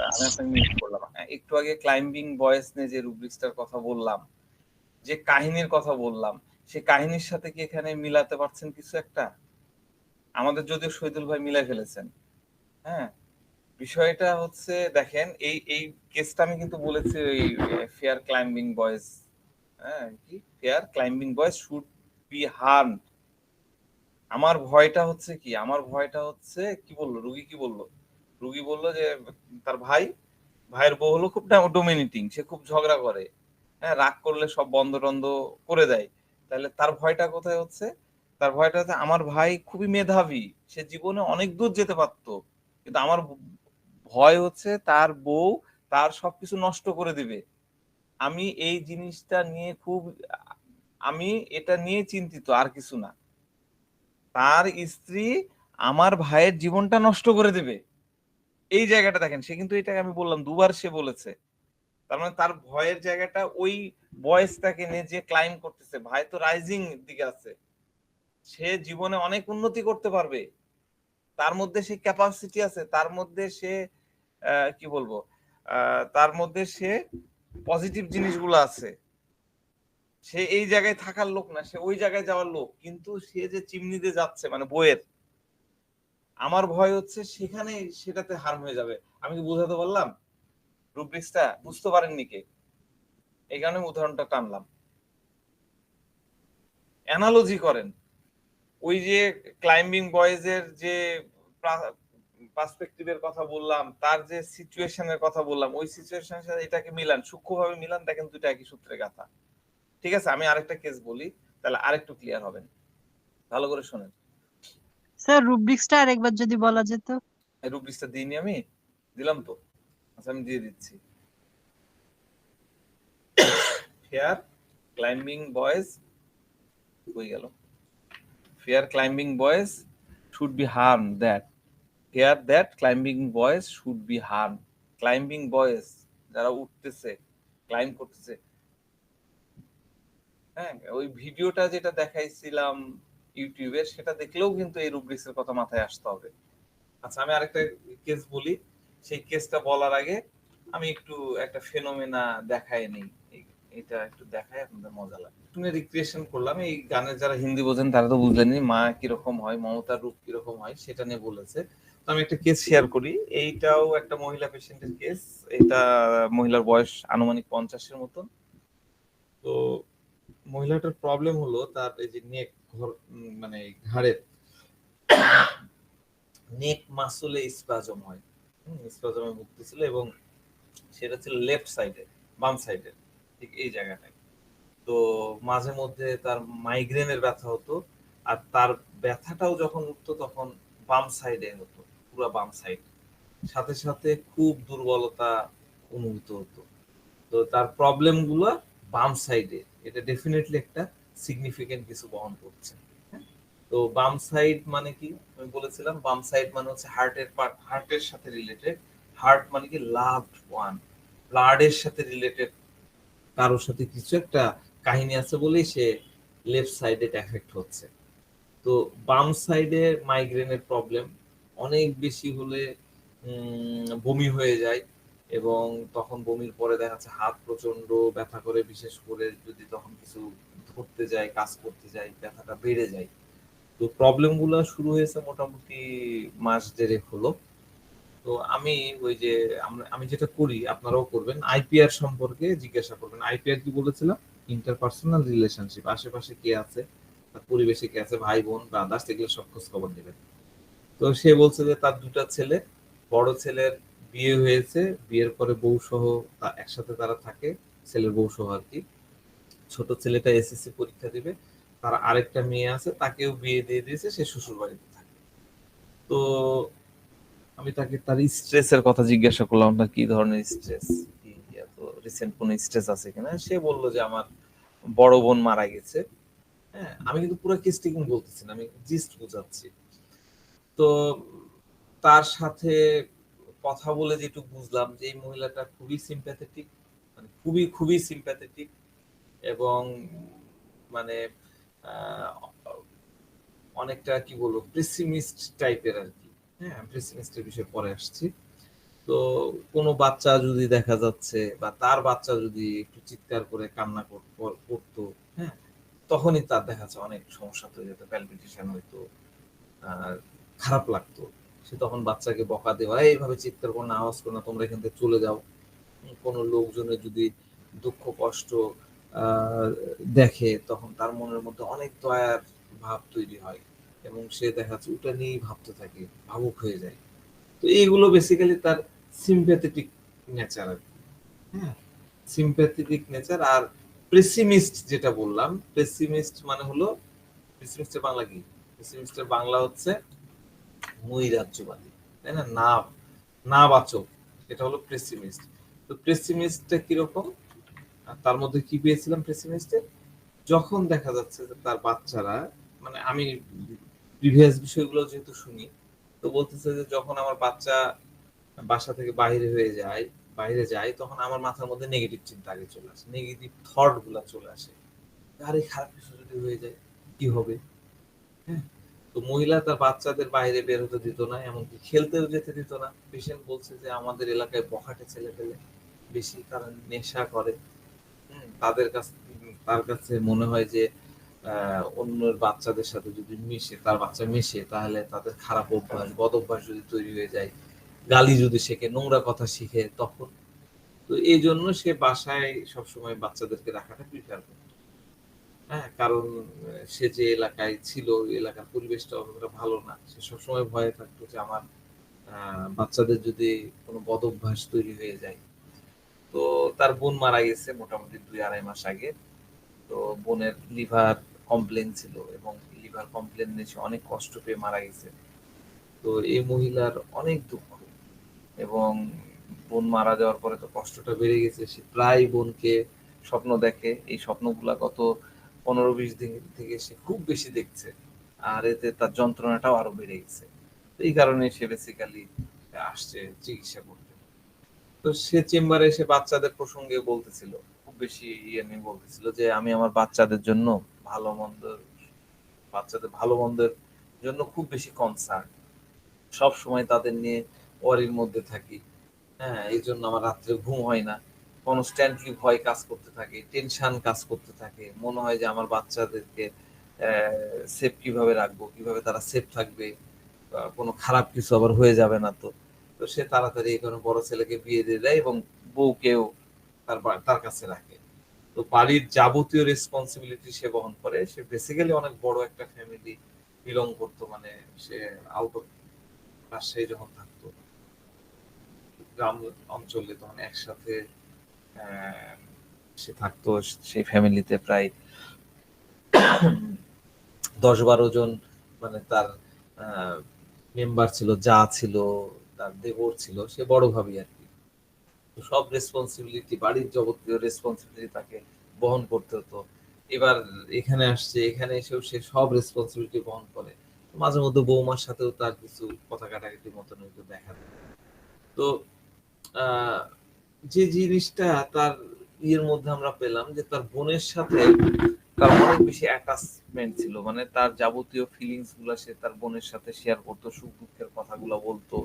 আমি আপনাকে মিউট করলাম। একটু আগে ক্লাইম্বিং বয়েস নিয়ে যে রুব্রিক্সটার কথা বললাম, যে কাহিনীর কথা বললাম, সেই কাহিনীর সাথে কি এখানে মিলাতে পারছেন কিছু একটা? আমাদের যদিও শহীদুল ভাই মিলাই ফেলেছেন। হ্যাঁ, বিষয়টা হচ্ছে দেখেন, এই কেসটা আমি কিন্তু বলেছি ওই ফেয়ার ক্লাইম্বিং বয়েজ। হ্যাঁ, কি fair climbing boys should B harmed. আমার ভয়টা হচ্ছে কি, আমার ভয়টা হচ্ছে কি বললো রুগী, কি বললো রুগী? বললো যে তার ভাইয়ের বউ হলো খুব ডোমিনেটিং, সে খুব ঝগড়া করে, হ্যাঁ, রাগ করলে সব বন্ধ টন্ধ করে দেয়। তাহলে তার ভয়টা কোথায় হচ্ছে? তার ভয়টা হচ্ছে আমার ভাই খুবই মেধাবী, সে জীবনে অনেক দূর যেতে পারতো, কিন্তু আমার ভয় হচ্ছে তার বউ তার সবকিছু নষ্ট করে দিবে। আমি এই জিনিসটা নিয়ে আমি এটা নিয়ে চিন্তিত, আর কিছু না। তার স্ত্রী আমার ভাইয়ের জীবনটা নষ্ট করে দেবে, এই জায়গাটা দেখেন। সে কিন্তু এটাকে আমি বললাম দুবার সে বলেছে, তার মানে তার ভয়ের জায়গাটা ওই বয়সটাকে নিয়ে যে ক্লাইম করতেছে। ভাই তো রাইজিং দিকে আছে, সে জীবনে অনেক উন্নতি করতে পারবে, তার মধ্যে সে ক্যাপাসিটি আছে, তার মধ্যে সে কি বলবো, তার মধ্যে সে পজিটিভ জিনিসগুলো আছে। সে এই জায়গায় থাকার লোক না, সে ওই জায়গায় যাওয়ার লোক, কিন্তু সে যে চিমনিতে যাচ্ছে মানে বইয়ের, আমার ভয় হচ্ছে সেখানে সেটাতে হার্ম হয়ে যাবে। আমি কি বুঝাতে পারলাম? রুব্রিক্সটা বুঝতে পারেননি কে? এই কারণে উদাহরণটা টানলাম। অ্যানালজি করেন, ওই যে ক্লাইম্বিং বয়েজের যে পার্সপেক্টিভের কথা বললাম, তার যে সিচুয়েশনের কথা বললাম, ওই সিচুয়েশনের সাথে এটাকে মিলান, সূক্ষ্মভাবে মিলান, দেখেন দুইটা একই সূত্রে গাথা। ঠিক আছে, আমি আরেকটা কেস বলি, তাহলে আরেকটু ক্লিয়ার হবেন। ভালো করে শোনেন স্যার, রুব্রিক্সটা আরেকবার যদি বলা যেত। রুব্রিক্সটা দিইনি আমি? দিলাম তো। আচ্ছা, আমি দিয়ে দিচ্ছি। ফেয়ার ক্লাইম্বিং বয়েজ হয়ে গেল। Fair climbing boys should be harm that, fair that climbing boys should be harm. Climbing boys যারা উঠতেছে, ক্লাইম্ব করতেছে, হ্যাঁ, ওই ভিডিওটা যেটা দেখাইছিলাম ইউটিউবে, সেটা দেখলেও কিন্তু এই রুব্রিক্সের কথা মাথায় আসতে হবে। আচ্ছা, আমি আরেকটা কেস বলি। সেই কেসটা বলার আগে আমি একটু একটা ফেনোমেনা দেখায় নেই, এটা একটু দেখায় আপনাদের মজা লাগে। একটু রিক্রিয়েশন করলাম। এই গানের যারা হিন্দি বোঝেন তারা তো বুঝলেনি মা কিরকম হয়, মমতার রূপ কিরকম হয় সেটা নিয়ে বলেছে। তো আমি একটা কেস শেয়ার করি। এইটাও একটা মহিলা পেশেন্টের কেস। এটা মহিলার বয়স আনুমানিক 50-এর মতন। তো মহিলাটার প্রবলেম হলো তার এই যে নেক মানে ঘাড়ের নেক মাসলে স্পাজম হয়, স্পাজমে ভুগতেছিল এবং সেটা ছিল লেফট সাইডে, বাম সাইডে, ঠিক এই জায়গাটায়। তো মাঝে মধ্যে তার মাইগ্রেনের ব্যথা হতো, আর তার ব্যথাটাও যখন উঠতো তখন বাম সাইডে হতো, পুরো বাম সাইড, সাথে সাথে খুব দুর্বলতা অনুভূত হতো। তো তার প্রবলেম গুলো বাম সাইডে, এটা ডেফিনেটলি একটা সিগনিফিকেন্ট কিছু বহন করছে। তো বাম সাইড মানে কি আমি বলেছিলাম, বাম সাইড মানে হচ্ছে হার্টের পার্ট, হার্টের সাথে রিলেটেড। হার্ট মানে কি লাভড ওয়ান, ব্লাডের সাথে রিলেটেড কারোর সাথে কিছু একটা কাহিনী আছে বলেই সে লেফট সাইডে এফেক্ট হচ্ছে। তো বাম সাইডে মাইগ্রেনের প্রবলেম অনেক বেশি হলে বমি হয়ে যায়, এবং তখন বমির পরে দেখা যাচ্ছে হাত প্রচন্ড ব্যথা করে, বিশেষ করে যদি তখন কিছু ধরতে যায়, কাজ করতে যায়, ব্যথাটা বেড়ে যায়। তো প্রবলেম গুলো শুরু হয়েছে মোটামুটি মাস দেড়েক হলো। তো আমি ওই যে আমি যেটা করি আপনারাও করবেন, আইপিআর সম্পর্কে জিজ্ঞাসা করবেন। আইপিআর কি বলেছিলাম? ইন্টারপার্সোনাল রিলেশনশিপ, আশেপাশে কে আছে, তার পরিবেশে কে আছে, ভাই বোন ব্রাদার্স, এগুলো সব খোঁজ খবর নেবেন। তো সে বলছে যে তার দুটা ছেলে, বড় ছেলের বিয়ে হয়েছে, বিয়ের পরে বউ সহ একসাথে তারা থাকে, ছেলের বউ সহ আর কি। ছোট ছেলেটা এসএসসি পরীক্ষা দিবে, তার আরেকটা মেয়ে আছে, তাকেও বিয়ে দিয়ে দিয়েছে, সে শ্বশুর বাড়িতে থাকে। তো আমি তাকে তার স্ট্রেসের কথা জিজ্ঞাসা করলাম, আপনার কি ধরনের স্ট্রেস, কি এত রিসেন্ট কোন স্ট্রেস আছে কিনা। সে বলল যে আমার বড় বোন মারা গেছে। হ্যাঁ, আমি কিন্তু পুরো কেসটি কিন্তু বলতেছি না, আমি জিস্ট বোঝাচ্ছি। তো তার সাথে কথা বলে যেটুকু বুঝলাম যে এই মহিলাটা খুবই সিম্প্যাথেটিক, মানে খুবই খুবই সিম্প্যাথেটিক, এবং মানে অনেকটা কি বলবো পেসিমিস্ট টাইপের আর কি। হ্যাঁ, পেসিমিস্টের বিষয়ে পরে আসছি। তো কোনো বাচ্চা যদি দেখা যাচ্ছে বা তার বাচ্চা যদি একটু চিৎকার করে কান্না করতো, হ্যাঁ, তখনই তার দেখা যাচ্ছে অনেক সমস্যা হয়ে যেত, প্যালপিটেশন হইতো, আর খারাপ লাগতো। সে তখন বাচ্চাকে বকা দেওয়া, এইভাবে চিৎকার করো না, আওয়াজ করো না, তোমরা এখান থেকে চলে যাও। কোনো লোকজনের যদি দুঃখ কষ্ট দেখে তখন তার মনের মধ্যে অনেক দয়ার ভাব তৈরি হয়, এবং সে দেখা যাচ্ছে ওটা নিয়েই ভাবতে থাকে, ভাবুক হয়ে যায়। তো এইগুলো বেসিক্যালি তার সিম্প্যাথেটিক নেচার আর কি। হ্যাঁ, সিম্প্যাথেটিক নেচার। আর পেসিমিস্ট যেটা বললাম, পেসিমিস্ট মানে হলো, পেসিমিস্টের বাংলা কি? পেসিমিস্টের বাংলা হচ্ছে নৈরাজ্যবাদী, তাই না, না না বাচক, এটা হলো পেসিমিস্ট। তো পেসিমিস্টটা কিরকম, তার মধ্যে কি পেয়েছিলাম পেসিমিস্টে, যখন দেখা যাচ্ছে যে তার বাচ্চারা, মানে আমি প্রিভিয়াস বিষয়গুলো যেহেতু শুনি, তো বলতেছে যে যখন আমার বাচ্চা বাসা থেকে বাইরে যায় তখন আমার মাথার মধ্যে নেগেটিভ চিন্তা আগে চলে আসে, নেগেটিভ থট গুলা চলে আসে, আরে খারাপ কিছু যদি হয়ে যায় কি হবে। হ্যাঁ, তো মহিলা তার বাচ্চাদের বাইরে বের হতে দিত না, এমনকি খেলতেও যেতে দিত না। পেশেন্ট বলছে যে আমাদের এলাকায় বখাটে ছেলে পেলে বেশি, কারণ নেশা করে। তার কাছে মনে হয় যে অন্যের বাচ্চাদের সাথে যদি তার বাচ্চা মিশে, তাহলে তাদের খারাপ অভ্যাস, বদ অভ্যাস যদি তৈরি হয়ে যায়, গালি যদি শেখে, নোংরা কথা শিখে, তখন তো এই জন্য সে বাসায় সবসময় বাচ্চাদেরকে রাখাটা প্রিফার করে। হ্যাঁ, কারণ সে যে এলাকায় ছিল, এলাকার পরিবেশটা অতটা ভালো না, সে সবসময় ভয়ে থাকতো যে আমার বাচ্চাদের যদি কোনো বদ অভ্যাস তৈরি হয়ে যায়। তো তার বোন মারা গেছে মোটামুটি 2-2.5 মাস আগে। তো বোনের লিভার কমপ্লেন ছিল, এবং লিভার কমপ্লেন নিয়ে সে অনেক কষ্ট পেয়ে মারা গেছে। তো এই মহিলার অনেক দুঃখ, এবং বোন মারা যাওয়ার পরে তো কষ্টটা বেড়ে গেছে, সে প্রায় বোনকে স্বপ্ন দেখে। এই স্বপ্নগুলা গত 15-20 দিন থেকে সে খুব বেশি দেখছে, আর এতে তার যন্ত্রণাটাও আরো বেড়ে গেছে। এই কারণে সে বেসিক্যালি আসছে চিকিৎসা করতে। তো সে চেম্বারে এসে বাচ্চাদের প্রসঙ্গে বলতেছিল, খুব বেশি নিয়ে বলতেছিল যে আমি আমার বাচ্চাদের জন্য বাচ্চাদের ভালো মন্দের জন্য খুব বেশি কনসার্ন, সব সময় তাদের নিয়ে ওয়ারির মধ্যে থাকি। হ্যাঁ, এই জন্য আমার রাত্রে ঘুম হয় না, কনস্ট্যান্টলি ভয় কাজ করতে থাকে, টেনশন কাজ করতে থাকে, মনে হয় যে আমার বাচ্চাদেরকে সেফ কিভাবে রাখবো, কিভাবে তারা সেফ থাকবে, কোনো খারাপ কিছু আবার হয়ে যাবে না তো। তো সে তাড়াতাড়ি এখানে বড় ছেলেকে বিয়ে দিয়ে দেয় এবং বউকেও তার কাছে রাখে। তো বাড়ির যাবতীয় রেসপন্সিবিলিটি সে বহন করে। সে বেসিক্যালি অনেক বড় একটা ফ্যামিলি বিলং করতো, মানে সে আউট অফ রাজশাহী যখন থাকতো, গ্রাম অঞ্চলে তখন একসাথে আহ, সে থাকতো। সেই ফ্যামিলিতে প্রায় 10-12 জন মানে তার মেম্বার ছিল, যা ছিল, তার দেবর ছিল, সে বড় ভাবি আর কি। তো সব রেসপন্সিবিলিটি, বাড়ির যাবতীয় রেসপন্সিবিলিটি তাকে বহন করতে হতো। এবার এখানে আসছে, এখানে এসেও সে সব রেসপন্সিবিলিটি বহন করে। মাঝে মধ্যে বৌমার সাথেও তার কিছু কথা কাটাকাটি মতন হয়তো দেখা যায়। তো আহ, যে জিনিসটা তার ইয়ের মধ্যে আমরা পেলাম যে তার বোনের সাথে তার অনেক বেশি অ্যাটাচমেন্ট ছিল, মানে তার যাবতীয় ফিলিংস গুলা সে তার বোনের সাথে শেয়ার করতো, সুখ দুঃখের কথাগুলো বলতো।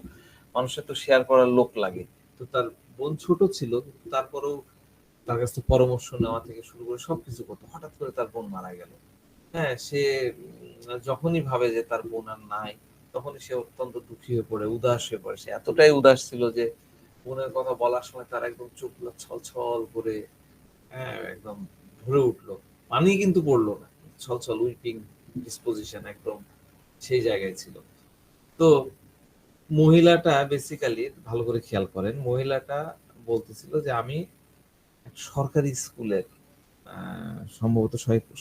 মানুষের তো শেয়ার করার লোক লাগে। তো তার বোন ছোট ছিল, কিন্তু তারপরেও তার কাছ থেকে পরামর্শ নেওয়া থেকে শুরু করে সবকিছু করতো। হঠাৎ করে তার বোন মারা গেল। হ্যাঁ, সে যখনই ভাবে যে তার বোন আর নাই, তখনই সে অত্যন্ত দুঃখী হয়ে পড়ে, উদাস হয়ে পড়ে। সে এতটাই উদাস ছিল যে বোনের কথা বলার সময় তার একদম চোখগুলো ছল ছল করে, হ্যাঁ, একদম ভরে উঠলো। পানি কিন্তু পড়লো না, ছল ছল উইপিং ডিসপোজিশন একদম সেই জায়গায় ছিল। তো মহিলাটা বেসিক্যালি ভালো করে খেয়াল করেন, মহিলাটা বলতেছিল যে আমি এক সরকারি স্কুলের সম্ভবত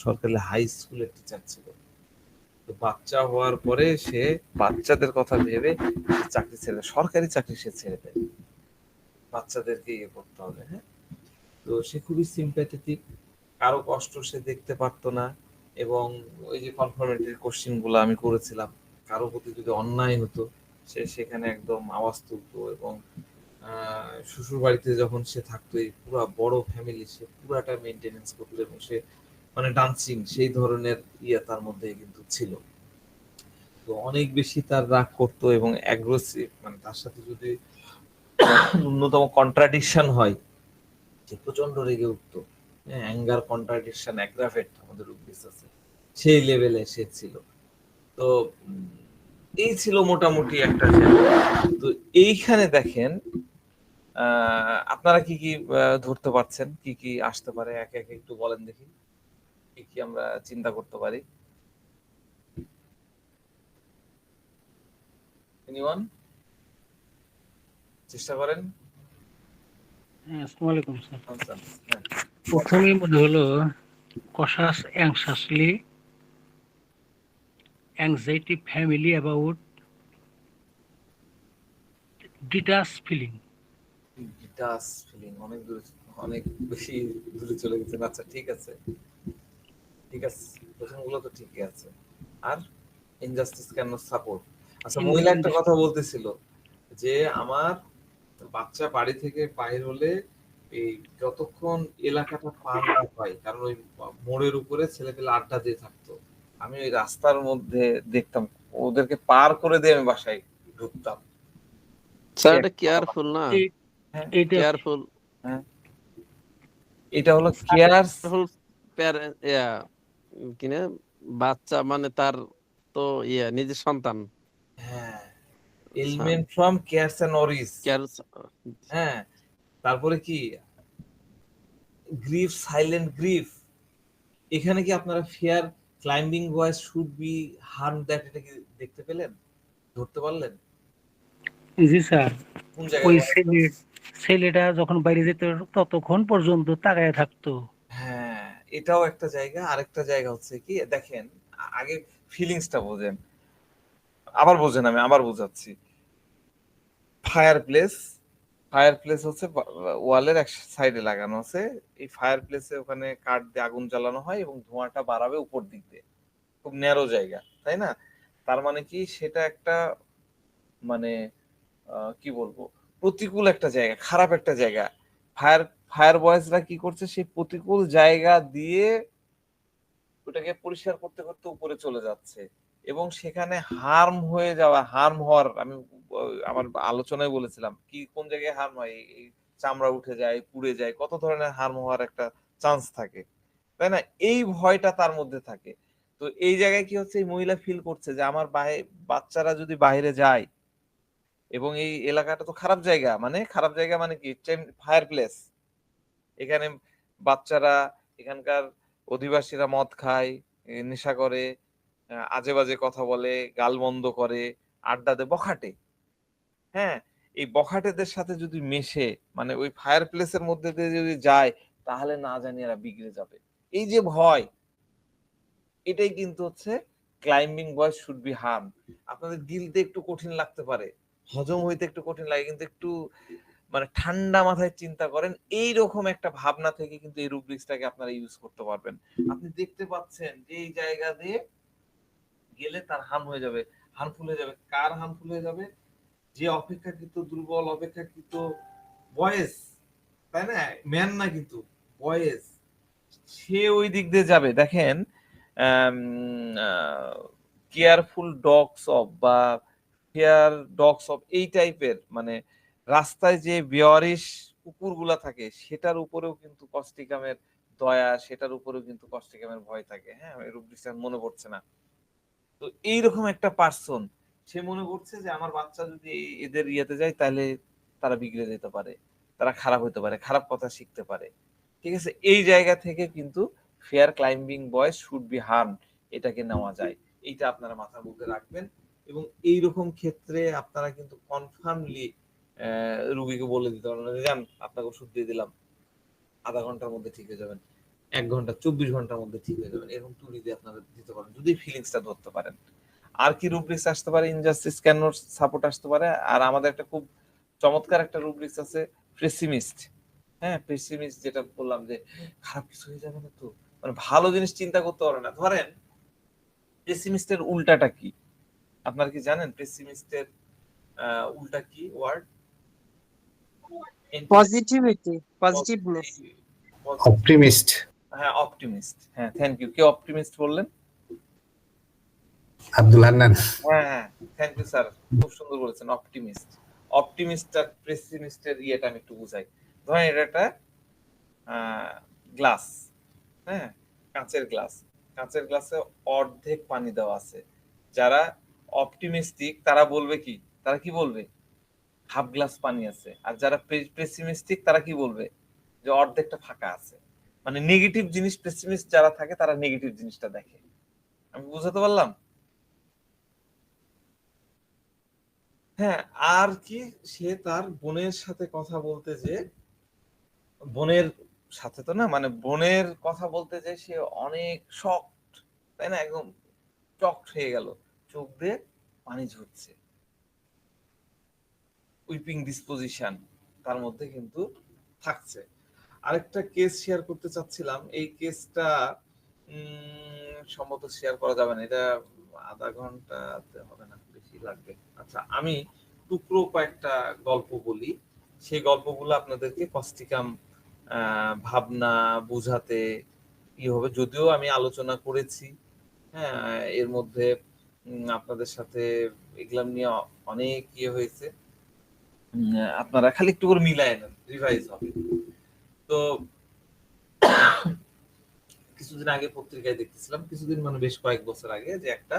সরকারি হাই স্কুলের টিচার ছিল। তো বাচ্চা হওয়ার পরে সে বাচ্চাদের কথা ভেবে চাকরি ছেড়ে, সরকারি চাকরি সে ছেড়ে দেয়, বাচ্চাদেরকে ইয়ে করতে হবে। হ্যাঁ, তো সে খুবই সিম্প্যাথেটিক, কারো কষ্ট সে দেখতে পারতো না। এবং ওই যে কনফার্মেটরি কোশ্চেন গুলো আমি করেছিলাম, কারো প্রতি যদি অন্যায় হতো সে সেখানে একদম আওয়াজ তুলতো। এবং শ্বশুর বাড়িতে যখন সে থাকতো, এই পুরো বড় ফ্যামিলি সে পুরাটা মেনটেনেন্স করতো, এবং সে মানে ডান্সিং সেই ধরনের ইয়ে তার মধ্যে কিন্তু ছিল। তো অনেক বেশি তার রাগ করতো এবং অ্যাগ্রেসিভ, মানে তার সাথে যদি ন্যূনতম কন্ট্রাডিকশন হয় সে প্রচন্ড রেগে উঠতো। অ্যাঙ্গার, কন্ট্রাডিকশন, অ্যাগ্রাভেট আমাদের উদ্দেশ্য আছে, সেই লেভেলে সে ছিল। তো এই ছিল মোটামুটি একটা জায়গা। তো এইখানে দেখেন আপনারা কি কি ধরতে পারছেন, কি কি আসতে পারে, একে একে একটু বলেন দেখি, কি কি আমরা চিন্তা করতে পারি। এনিওয়ান, চেষ্টা করেন। হ্যাঁ, আসসালামু আলাইকুম স্যার। আচ্ছা, হ্যাঁ, প্রথমেই মনে হলো cautious, anxiously, anxiety, family about detached feeling. Detach feeling, অনেক দূরে, অনেক বেশি দূরে চলে গেছেন। আচ্ছা, ঠিক আছে, ঠিক আছে, প্রথমগুলো তো ঠিকই আছে। আর ইনজাস্টিস ক্যান নট সাপোর্ট। আচ্ছা, মহিলা একটা কথা বলতেছিল যে আমার বাচ্চা বাড়ি থেকে বাইর হলে এই যতক্ষণ এলাকাটা পার না হয়, কারণ ওই মোড়ের উপরে ছেলেপেলে আড্ডা দিয়ে থাকতো, আমি ওই রাস্তার মধ্যে দেখতাম ওদেরকে পার করে দিয়ে আমি বাসায় ঢুকতাম। স্যার এটা কেয়ারফুল না, এই- হ্যাঁ, এটা কেয়ারফুল হ্যাঁ, এটা হলো কেয়ার। কিনা বাচ্চা মানে তার তো নিজের সন্তান। হ্যাঁ, element from cares and worries. Care হ্যাঁ, তারপরে কি গ্রিফ, সাইলেন্ট গ্রিফ। এখানে কি আপনারা fair climbing boys should be harm that, এটা কি দেখতে পেলেন, ধরতে পারলেন জি স্যার, কোন ওই জায়গায়? ছেলেটা যখন বাইরে যেত ততক্ষণ পর্যন্ত তাকায় থাকতো। হ্যাঁ, এটাও একটা জায়গা। আরেকটা জায়গা হচ্ছে কি দেখেন, আগে ফিলিংসটা বোঝেন, আবার বোঝেন, আমি আবার বোঝাচ্ছি। ফায়ার প্লেস, ফায়ার প্লেস হচ্ছে ওয়ালের এক সাইডে লাগানো আছে। এই ফায়ার প্লেসে ওখানে কাঠ দিয়ে আগুন জ্বালানো হয় এবং ধোঁয়াটা বাড়াবে উপর দিক দিয়ে, খুব ন্যারো জায়গা, তাই না? তার মানে কি সেটা একটা মানে কি বলবো, প্রতিকূল একটা জায়গা, খারাপ একটা জায়গা। ফায়ার ফায়ার বয়েজরা কি করছে, সেই প্রতিকূল জায়গা দিয়ে ওটাকে পরিষ্কার করতে করতে উপরে চলে যাচ্ছে, এবং সেখানে হার্ম হওয়ার আমি আমার আলোচনায় বলেছিলাম কি কোন জায়গায় হার্ম হয়, এই চামড়া উঠে যায়, পুড়ে যায়, কত ধরনের হার্ম হওয়ার একটা চান্স থাকে, তাই না? এই ভয়টা তার মধ্যে থাকে। তো এই জায়গায় কি হচ্ছে, এই মহিলা ফিল করছে যে আমার বাচ্চারা যদি বাইরে যায়, এবং এই এলাকাটা তো খারাপ জায়গা, মানে খারাপ জায়গা মানে কি, ফায়ার প্লেস, এখানে বাচ্চারা, এখানকার অধিবাসীরা মদ খায়, নেশা করে, আজে বাজে কথা বলে, গালমন্দ করে, আড্ডা দেয়, বখাটে। হ্যাঁ, এই বখাটেদের সাথে যদি মেশে, মানে ওই ফায়ার প্লেসের মধ্যে দিয়ে যদি যায়, তাহলে না জানি এরা বিগড়ে যাবে। এই যে ভয়, এটাই কিন্তু হচ্ছে climbing boys should be harm. আপনাদের গিলতে একটু কঠিন লাগতে পারে, হজম হইতে একটু কঠিন লাগে, কিন্তু একটু মানে ঠান্ডা মাথায় চিন্তা করেন, এইরকম একটা ভাবনা থেকে কিন্তু এই রুব্রিক্সটাকে আপনারা ইউজ করতে পারবেন। আপনি দেখতে পাচ্ছেন যে এই জায়গা দিয়ে গেলে তার হার্মফুল হয়ে যাবে। কার হার্মফুল হয়ে যাবে? যে অপেক্ষাকৃত দুর্বল, অপেক্ষাকৃত বয়েস, তাই না, ম্যান না কিন্তু বয়েস, সে ওই দিক দিয়ে যাবে। দেখেন কেয়ারফুল ডগস অফ বা ফেয়ার ডগস অফ, এই টাইপের মানে রাস্তায় যে বেয়ারিশ কুকুরগুলা থাকে, সেটার উপরেও কিন্তু কস্টিকামের দয়া, সেটার উপরেও কিন্তু কস্টিকামের ভয় থাকে। হ্যাঁ, রূপদৃষ্টান মনে পড়ছে না। তো এইরকম একটা পার্সন, সে মনে করছে যে আমার বাচ্চা যদি এদের ইয়েতে যায়, তাহলে তারা বিগড়ে যেতে পারে, তারা খারাপ হতে পারে, খারাপ কথা শিখতে পারে। ঠিক আছে, এই জায়গা থেকে কিন্তু fair climbing boys should be harm, এটাকে নেওয়া যায়। এইটা আপনারা মাথার মধ্যে রাখবেন, এবং এইরকম ক্ষেত্রে আপনারা কিন্তু কনফার্মলি রুগীকে বলে দিতে পারবেন, জান আপনাকে ওষুধ দিয়ে দিলাম, আধা ঘন্টার মধ্যে ঠিক হয়ে যাবেন, 1 ঘন্টা, 24 ঘন্টার মধ্যে ঠিক হয়ে যাবেন, এরকম তুলি দিয়ে আপনারা দিতে পারেন, যদি ফিলিংসটা ধরতে পারেন। আর কি রুব্রিক্স আসতে পারে? ইনজাস্টিস ক্যান নট সাপোর্ট আসতে পারে। আর আমাদের একটা খুব চমৎকার একটা রুব্রিক্স আছে, পেসিমিস্ট। হ্যাঁ, পেসিমিস্ট, যেটা বললাম যে খারাপ কিছু হয়ে যাবে না তো, মানে ভালো জিনিস চিন্তা করতে পারে না। ধরেন পেসিমিস্টের উল্টাটা কি, আপনারা কি জানেন? পেসিমিস্টের উল্টা কি ওয়ার্ড? Positivity, positiveness. অপটিমিস্ট। হ্যাঁ, অপটিমিস্ট। হ্যাঁ, থ্যাংক ইউ। কে অপটিমিস্ট বললেন? আব্দুল হান্নান। হ্যাঁ হ্যাঁ, থ্যাংক ইউ স্যার, খুব সুন্দর বলেছেন। অপটিমিস্ট, অপটিমিস্ট আর পেসিমিস্টের ইয়েটা আমি একটু বুঝাই। ধরেন এটা একটা গ্লাস, হ্যাঁ, কাঁচের গ্লাস, কাঁচের গ্লাসে অর্ধেক পানি দেওয়া আছে। যারা অপটিমিস্টিক তারা বলবে কি, তারা কি বলবে? হাফ গ্লাস পানি আছে। আর যারা পেসিমিস্টিক তারা কি বলবে? যে অর্ধেকটা ফাঁকা আছে। মানে নেগেটিভ জিনিস, পেসিমিস্ট যারা থাকে তারা নেগেটিভ জিনিসটা দেখে। আমি বুঝাতে পারলাম? হ্যাঁ, আর কি, সে তার বোনের সাথে কথা বলতে, যে বোনের সাথে তো না, মানে বোনের কথা বলতে যে সে অনেক শকড, তাই না, একদম চকড হয়ে গেল, চোখ দিয়ে পানি ঝরছে, উইপিং ডিসপোজিশন তার মধ্যে কিন্তু থাকছে। আরেকটা কেস শেয়ার করতে চাচ্ছিলাম, এই কেসটা সম্ভবত শেয়ার করা যাবে না, এটা আধা ঘন্টাতে হবে না, বেশি লাগবে। আচ্ছা, আমি টুকরো কয়েকটা গল্প বলি, সেই গল্পগুলো আপনাদেরকে কস্টিকাম ভাবনা বুঝাতে কি হবে, যদিও আমি আলোচনা করেছি। হ্যাঁ, এর মধ্যে আপনাদের সাথে এগুলা নিয়ে অনেক ইয়ে হয়েছে, আপনারা খালি একটু করে মিলায় নেন, রিভাইজ হবে। তো কিছুদিন আগে পত্রিকায় দেখতেছিলাম, কিছুদিন মানে বেশ কয়েক বছর আগে, যে একটা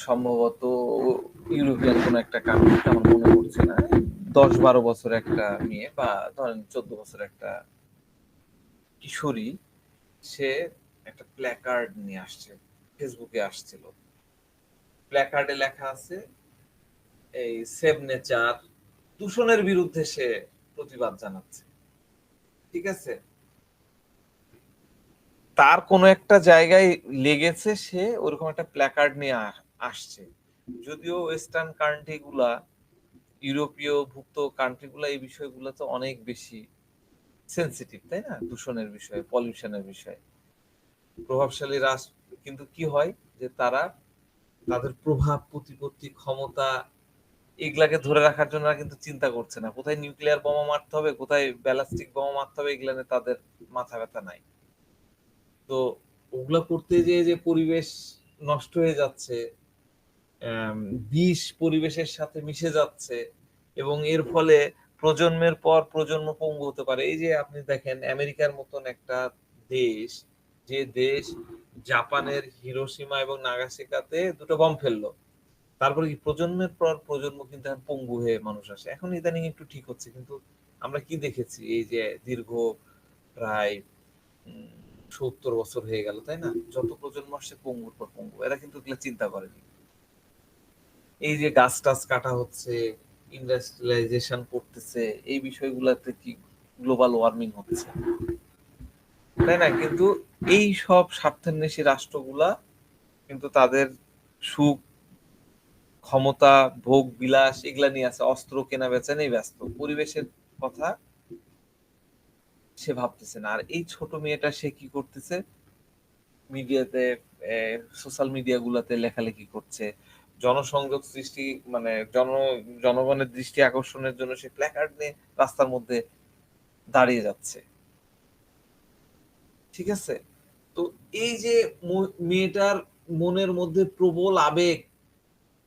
সম্ভবত ইউরোপিয়ান কোন একটা কান্ট্রি, আমার মনে পড়ছে না, 10-12 বছর একটা মেয়ে, বা ধরেন 14 বছর একটা কিশোরী, সে একটা প্ল্যাকার্ড নিয়ে আসছে, ফেসবুকে আসছিল। প্ল্যাকার্ডে লেখা আছে এই সেভ নেচার, দূষণের বিরুদ্ধে সে প্রতিবাদ জানাচ্ছে। ঠিক আছে, তার কোনো একটা জায়গায় লেগেছে, সে ওরকম একটা প্ল্যাকার্ড নিয়ে আসছে। যদিও ওয়েস্টার্ন কান্ট্রি গুলা, ইউরোপীয় ভুক্ত কান্ট্রি গুলা এই বিষয়গুলো তো অনেক বেশি সেন্সিটিভ, তাই না, দূষণের বিষয়ে, পলিউশনের বিষয়ে প্রভাবশালী রাষ্ট্র। কিন্তু কি হয়, যে তারা তাদের প্রভাব, প্রতিপত্তি, ক্ষমতা, এগুলাকে ধরে রাখার জন্য কিন্তু চিন্তা করছে না, কোথায় নিউক্লিয়ার বোমা মারতে হবে, কোথায় ব্যালিস্টিক বোমা মারতে হবে, এগুলা নিয়ে তাদের মাথা ব্যথা নাই। তো ওগুলা করতে যে পরিবেশ নষ্ট হয়ে যাচ্ছে, বিষ পরিবেশের সাথে মিশে যাচ্ছে, এবং এর ফলে প্রজন্মের পর প্রজন্ম পঙ্গু হতে পারে। এই যে আপনি দেখেন আমেরিকার মতন একটা দেশ, যে দেশ জাপানের হিরোশিমা এবং নাগাসাকিতে দুটো বম ফেললো, তারপরে কি প্রজন্মের পর প্রজন্ম কিন্তু এখন পঙ্গু হয়ে মানুষ আসে। এখন ইদানিং একটু ঠিক হচ্ছে, কিন্তু আমরা কি দেখেছি এই যে দীর্ঘ প্রায় 70 বছর হয়ে গেল, তাই না? যত প্রজন্ম আসছে পঙ্গুর পর পঙ্গু, এরা কিন্তু এগুলো চিন্তা করেনি। এই যে গাছ টাছ কাটা হচ্ছে, ইন্ডাস্ট্রিয়ালাইজেশন করতেছে, এই বিষয়গুলোতে কি গ্লোবাল ওয়ার্মিং হচ্ছে, তাই না? কিন্তু এই সব স্বার্থান্বেষী রাষ্ট্রগুলা কিন্তু তাদের সুখ, ক্ষমতা, ভোগ বিলাস এগুলা নিয়ে আছে, অস্ত্র কেনা বেচা নেই ব্যস্ত, পরিবেশের কথা সে ভাবতেছে না। আর এই ছোট মেয়েটা সে কি করতেছে, মিডিয়াতে, সোশ্যাল মিডিয়া গুলাতে লেখালেখি করছে, জনসংযোগ সৃষ্টি, মানে জনগণের দৃষ্টি আকর্ষণের জন্য সে প্ল্যাকার্ড নিয়ে রাস্তার মধ্যে দাঁড়িয়ে যাচ্ছে, ঠিক আছে? তো এই যে মেয়েটার মনের মধ্যে প্রবল আবেগ,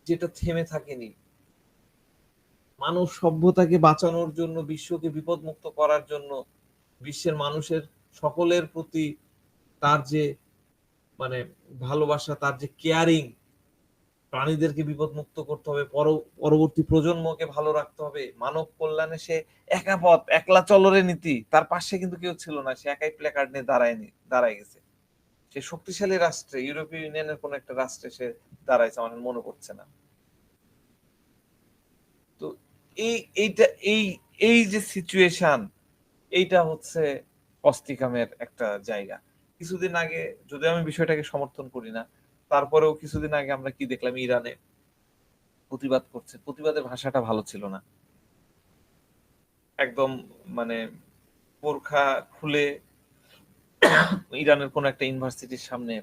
যেটা থেমে থাকেনি, মানব সভ্যতাকে বাঁচানোর জন্য, বিশ্বকে বিপদমুক্ত করার জন্য, বিশ্বের মানুষের সকলের প্রতি তার যে মানে ভালোবাসা, তার যে কেয়ারিং, প্রাণীদেরকে বিপদমুক্ত করতে হবে, পরবর্তী প্রজন্মকে ভালো রাখতে হবে, মানব কল্যাণে সে একা পথ, একলা চলরে নীতি, তার পাশে কিন্তু কেউ ছিল না, সে একাই প্ল্যাকার্ড নিয়ে দাঁড়ায় গেছে। সে শক্তিশালী রাষ্ট্রে, ইউরোপীয় ইউনিয়নের কোন একটা রাষ্ট্রে সে দাঁড়াইছে, আমার মনে পড়ছে না। তো এইটা এই এই যে সিচুয়েশন, এইটা হচ্ছে অস্তিকামের একটা জায়গা। কিছুদিন আগে, যদি আমি বিষয়টাকে সমর্থন করি না, তারপরেও কিছুদিন আগে আমরা কি দেখলাম, ইরানে প্রতিবাদ করছে, প্রতিবাদের ভাষাটা ভালো ছিল না, একদম মানে বোরখা খুলে ইরানের কোন একটা ইউনিভার্সিটির সামনে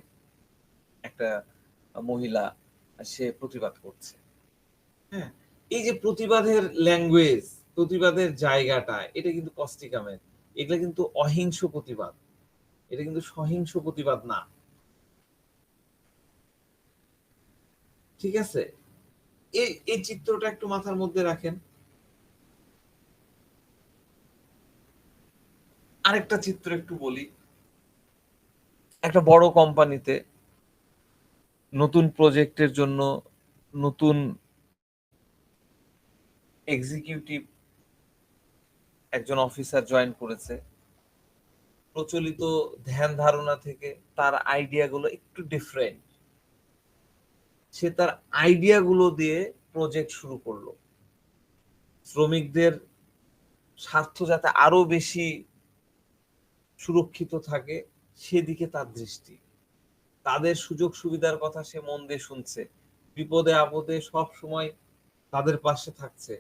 একটা মহিলা সে প্রতিবাদ করছে। হ্যাঁ, এই যে প্রতিবাদের ল্যাঙ্গুয়েজ, প্রতিবাদের জায়গাটা, এটা কিন্তু কস্টিকামের। এগুলা কিন্তু অহিংস প্রতিবাদ, এটা কিন্তু সহিংস প্রতিবাদ না, ঠিক আছে? এই এই চিত্রটা একটু মাথার মধ্যে রাখেন। আরেকটা চিত্র একটু বলি, একটা বড় কোম্পানিতে নতুন প্রজেক্টের জন্য নতুন এক্সিকিউটিভ একজন অফিসার জয়েন করেছে। প্রচলিত ধ্যান ধারণা থেকে তার আইডিয়া গুলো একটু ডিফারেন্ট, সে তার আইডিয়া গুলো দিয়ে প্রজেক্ট শুরু করলো। শ্রমিকদের স্বার্থ যাতে আরো বেশি সুরক্ষিত থাকে সেদিকে তার দৃষ্টি, তাদের সুযোগ সুবিধার কথা সে মন দিয়ে শুনছে, বিপদে আপদে সব সময় তাদের পাশে থাকছে।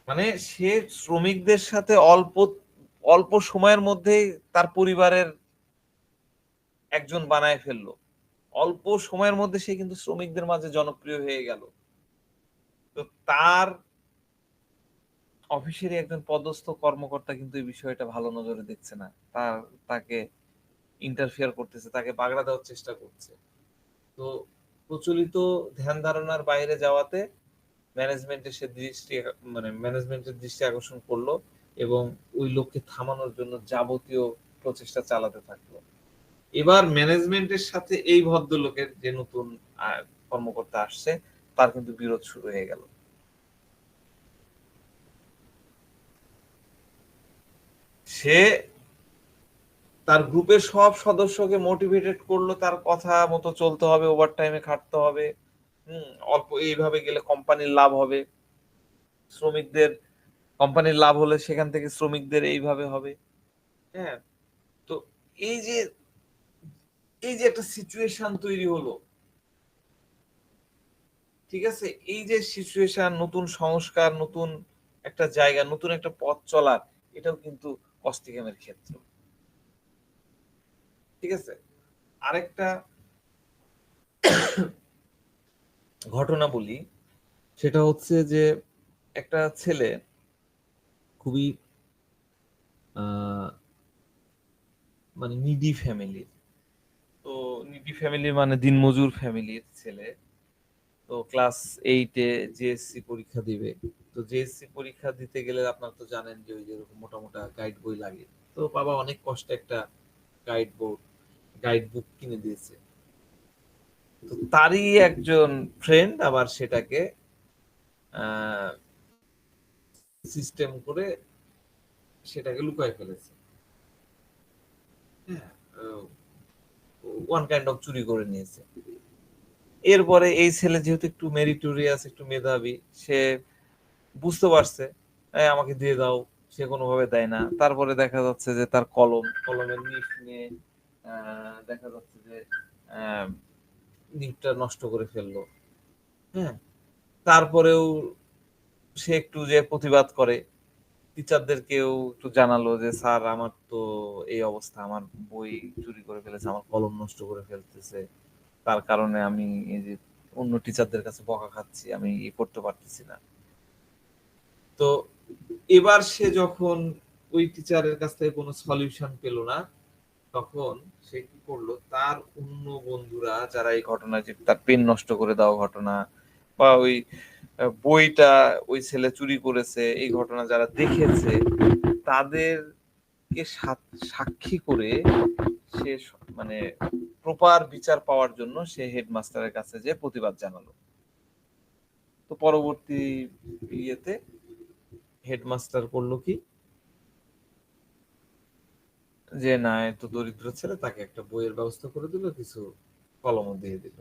মানে সে শ্রমিকদের সাথে অল্প অল্প সময়ের মধ্যেই তার পরিবারের একজন বানায় ফেললো, অল্প সময়ের মধ্যে সে কিন্তু শ্রমিকদের মাঝে জনপ্রিয় হয়ে গেল। তো তার অফিসেরই একজন পদস্থ কর্মকর্তা কিন্তু এই বিষয়টা ভালো নজরে দেখছে না, তাকে ইন্টারফেয়ার করতেছে, তাকে বাগড়া দেওয়ার চেষ্টা করছে। তো প্রচলিত ধ্যান ধারণার বাইরে যাওয়াতে ম্যানেজমেন্টের দৃষ্টি আকর্ষণ করলো, এবং ওই লোককে থামানোর জন্য যাবতীয় প্রচেষ্টা চালাতে থাকলো। এবার ম্যানেজমেন্টের সাথে এই ভদ্রলোকের যে নতুন কর্মকর্তা আসছে, তার কিন্তু বিরোধ শুরু হয়ে গেল। সে তার গ্রুপের সব সদস্যকে মোটিভেটেড করলো, তার কথা মতো চলতে হবে, ওভার টাইমে খাটতে হবে, অল্প এইভাবে গেলে কোম্পানির লাভ হবে, শ্রমিকদের, কোম্পানির লাভ হলে সেখান থেকে শ্রমিকদের এইভাবে হবে। হ্যাঁ, তো এই যে এই যে একটা সিচুয়েশন তৈরি হলো, ঠিক আছে? এই যে সিচুয়েশন, নতুন সংস্কার, নতুন একটা জায়গা, নতুন একটা পথ চলার, এটাও কিন্তু কস্টিকামের ক্ষেত্র, ঠিক আছে? আরেকটা ঘটনা বলি, সেটা হচ্ছে যে একটা ছেলে খুবই মানে নিডি ফ্যামিলির, তো পিপি ফ্যামিলি মানে দিনমজুর ফ্যামিলির ছেলে। তো ক্লাস 8-এ জেএসসি পরীক্ষা দিবে। তো জেএসসি পরীক্ষা দিতে গেলে আপনারা তো জানেন যে ওই যে এরকম মোটা গাইড বই লাগে। তো বাবা অনেক কষ্টে একটা গাইড বুক কিনে দিয়েছে। তো তারই একজন ফ্রেন্ড আবার সেটাকে সিস্টেম করে সেটাকে লুকায় ফেলেছে। হ্যাঁ, ওয়ান কাইন্ড অফ চুরি করে নিয়েছে। এরপরে এই ছেলে যেহেতু একটু মেরিটোরিয়াস, একটু মেধাবী, সে বুঝতে পারছে আমাকে দিয়ে দাও, সে কোনোভাবে দেয় না। তারপরে দেখা যাচ্ছে যে তার কলমের নিব নিয়ে দেখা যাচ্ছে যে নিবটা নষ্ট করে ফেললো। হ্যাঁ, তারপরেও সে একটু যে প্রতিবাদ করে, টিচারদেরকেও একটু জানালো যে স্যার আমার তো এই অবস্থা, আমার বই চুরি করে ফেলেছে, আমার কলম নষ্ট করে ফেলতেছে, তার কারণে আমি এই যে অন্য টিচারদের কাছে বকা খাচ্ছি, আমি করতে পারতেছি না। তো এবার সে যখন ওই টিচারের কাছ থেকে কোনো সলিউশন পেল না, তখন সে কি করলো, তার অন্য বন্ধুরা যারা এই ঘটনা, যে তার পেন নষ্ট করে দেওয়া ঘটনা বা ওই বইটা ওই ছেলে চুরি করেছে এই ঘটনা যারা দেখেছে, তাদেরকে সাক্ষী করে সে মানে প্রপার বিচার পাওয়ার জন্য সে হেডমাস্টারের কাছে যে প্রতিবাদ জানালো। তো পরবর্তী ইয়েতে হেডমাস্টার করলো কি, যে না এত দরিদ্র ছেলে, তাকে একটা বইয়ের ব্যবস্থা করে দিল, কিছু কলমও দিয়ে দিল।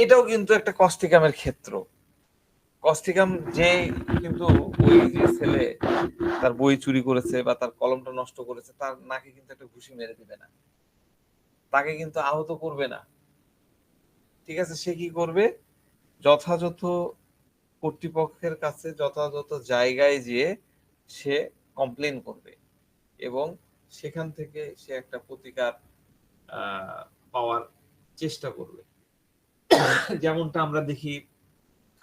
এটাও কিন্তু একটা কস্টিকামের ক্ষেত্র। কস্টিকাম যে কিন্তু ওই যে ছেলে তার বই চুরি করেছে বা তার কলমটা নষ্ট করেছে, তার নাকে কিন্তু একটা ঘুষি মেরে দিবে না, তাকে কিন্তু আহত করবে না। ঠিক আছে, সে কি করবে, যথাযথ কর্তৃপক্ষের কাছে যথাযথ জায়গায় গিয়ে সে কমপ্লেন করবে এবং সেখান থেকে সে একটা প্রতিকার পাওয়ার চেষ্টা করবে। যেমনটা আমরা দেখি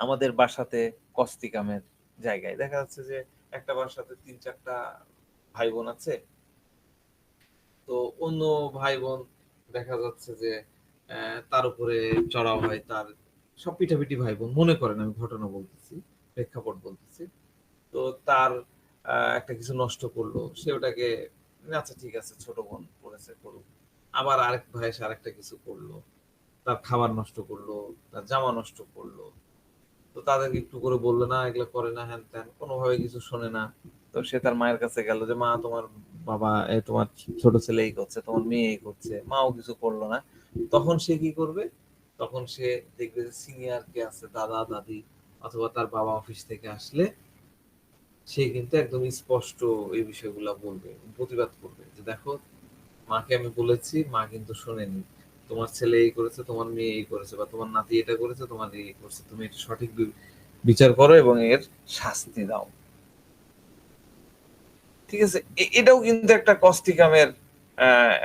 আমাদের বাসাতে কস্টিকামের জায়গায় দেখা যাচ্ছে যে একটা বাসাতে 3-4টা ভাই বোন আছে। তো অন্য ভাই বোন দেখা যাচ্ছে যে তার উপরে চড়াও হয়, তার সব পিঠাপিঠি ভাই বোন মনে করেন, আমি ঘটনা বলতেছি, প্রেক্ষাপট বলতেছি। তো তার একটা কিছু নষ্ট করলো, সে ওটাকে আচ্ছা ঠিক আছে ছোট বোন করেছে করুক। আবার আরেক ভাই এসে আরেকটা কিছু করলো, তার খাবার নষ্ট করলো, তার জামা নষ্ট করলো। তো তাদেরকে একটু করে বললো না এগুলো করে না, হ্যান ত্যান, কোনোভাবে কিছু শোনে না। তো সে তার মায়ের কাছে গেল যে মা তোমার বাবা তোমার ছোট ছেলে এই করছে, তোমার মেয়ে এই করছে, মাও কিছু করলো না। তখন সে কি করবে, তখন সে দেখবে যে সিনিয়র কে আছে, দাদা দাদি অথবা তার বাবা অফিস থেকে আসলে সে কিন্তু একদম স্পষ্ট এই বিষয়গুলো বলবে, প্রতিবাদ করবে যে দেখো মাকে আমি বলেছি, মা কিন্তু শোনেনি, তোমার ছেলে এই করেছে, তোমার মেয়ে এই করেছে, বা তোমার নাতি এটা করেছে, তোমার এই করছে, তুমি এটা সঠিক বিচার করো এবং এর শাস্তি দাও। ঠিক আছে, এটাও কিন্তু একটা কস্টিকামের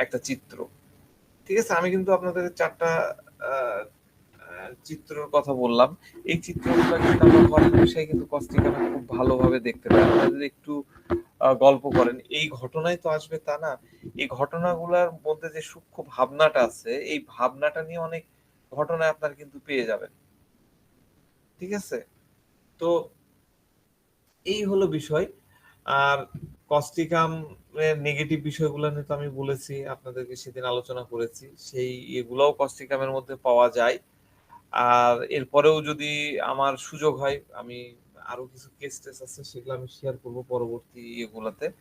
একটা চিত্র। ঠিক আছে, আমি কিন্তু আপনাদের 4টা চিত্রের কথা বললাম। এই চিত্রগুলো কিন্তু আমরা হল বিষয়ে কিন্তু কস্টিকামে খুব ভালোভাবে দেখতে পাই। আপনারা যদি একটু গল্প করেন, এই ঘটনায় তো আসবে তা না, এই ঘটনাগুলোর মধ্যে যে সূক্ষ্ম ভাবনাটা আছে, এই ভাবনাটা নিয়ে অনেক ঘটনায় আপনারা কিন্তু পেয়ে যাবেন। ঠিক আছে, তো এই হলো বিষয়। আর কস্টিকাম নেগেটিভ বিষয়গুলো নিয়ে তো আমি বলেছি, আপনাদেরকে সেদিন আলোচনা করেছি, সেই এগুলাও কস্টিকামের মধ্যে পাওয়া যায়। আর এরপরেও যদি আমার সুযোগ হয়, আমি আরো কিছু কেস টেস আছে, সেগুলো আমি শেয়ার করবো পরবর্তী এগুলাতে।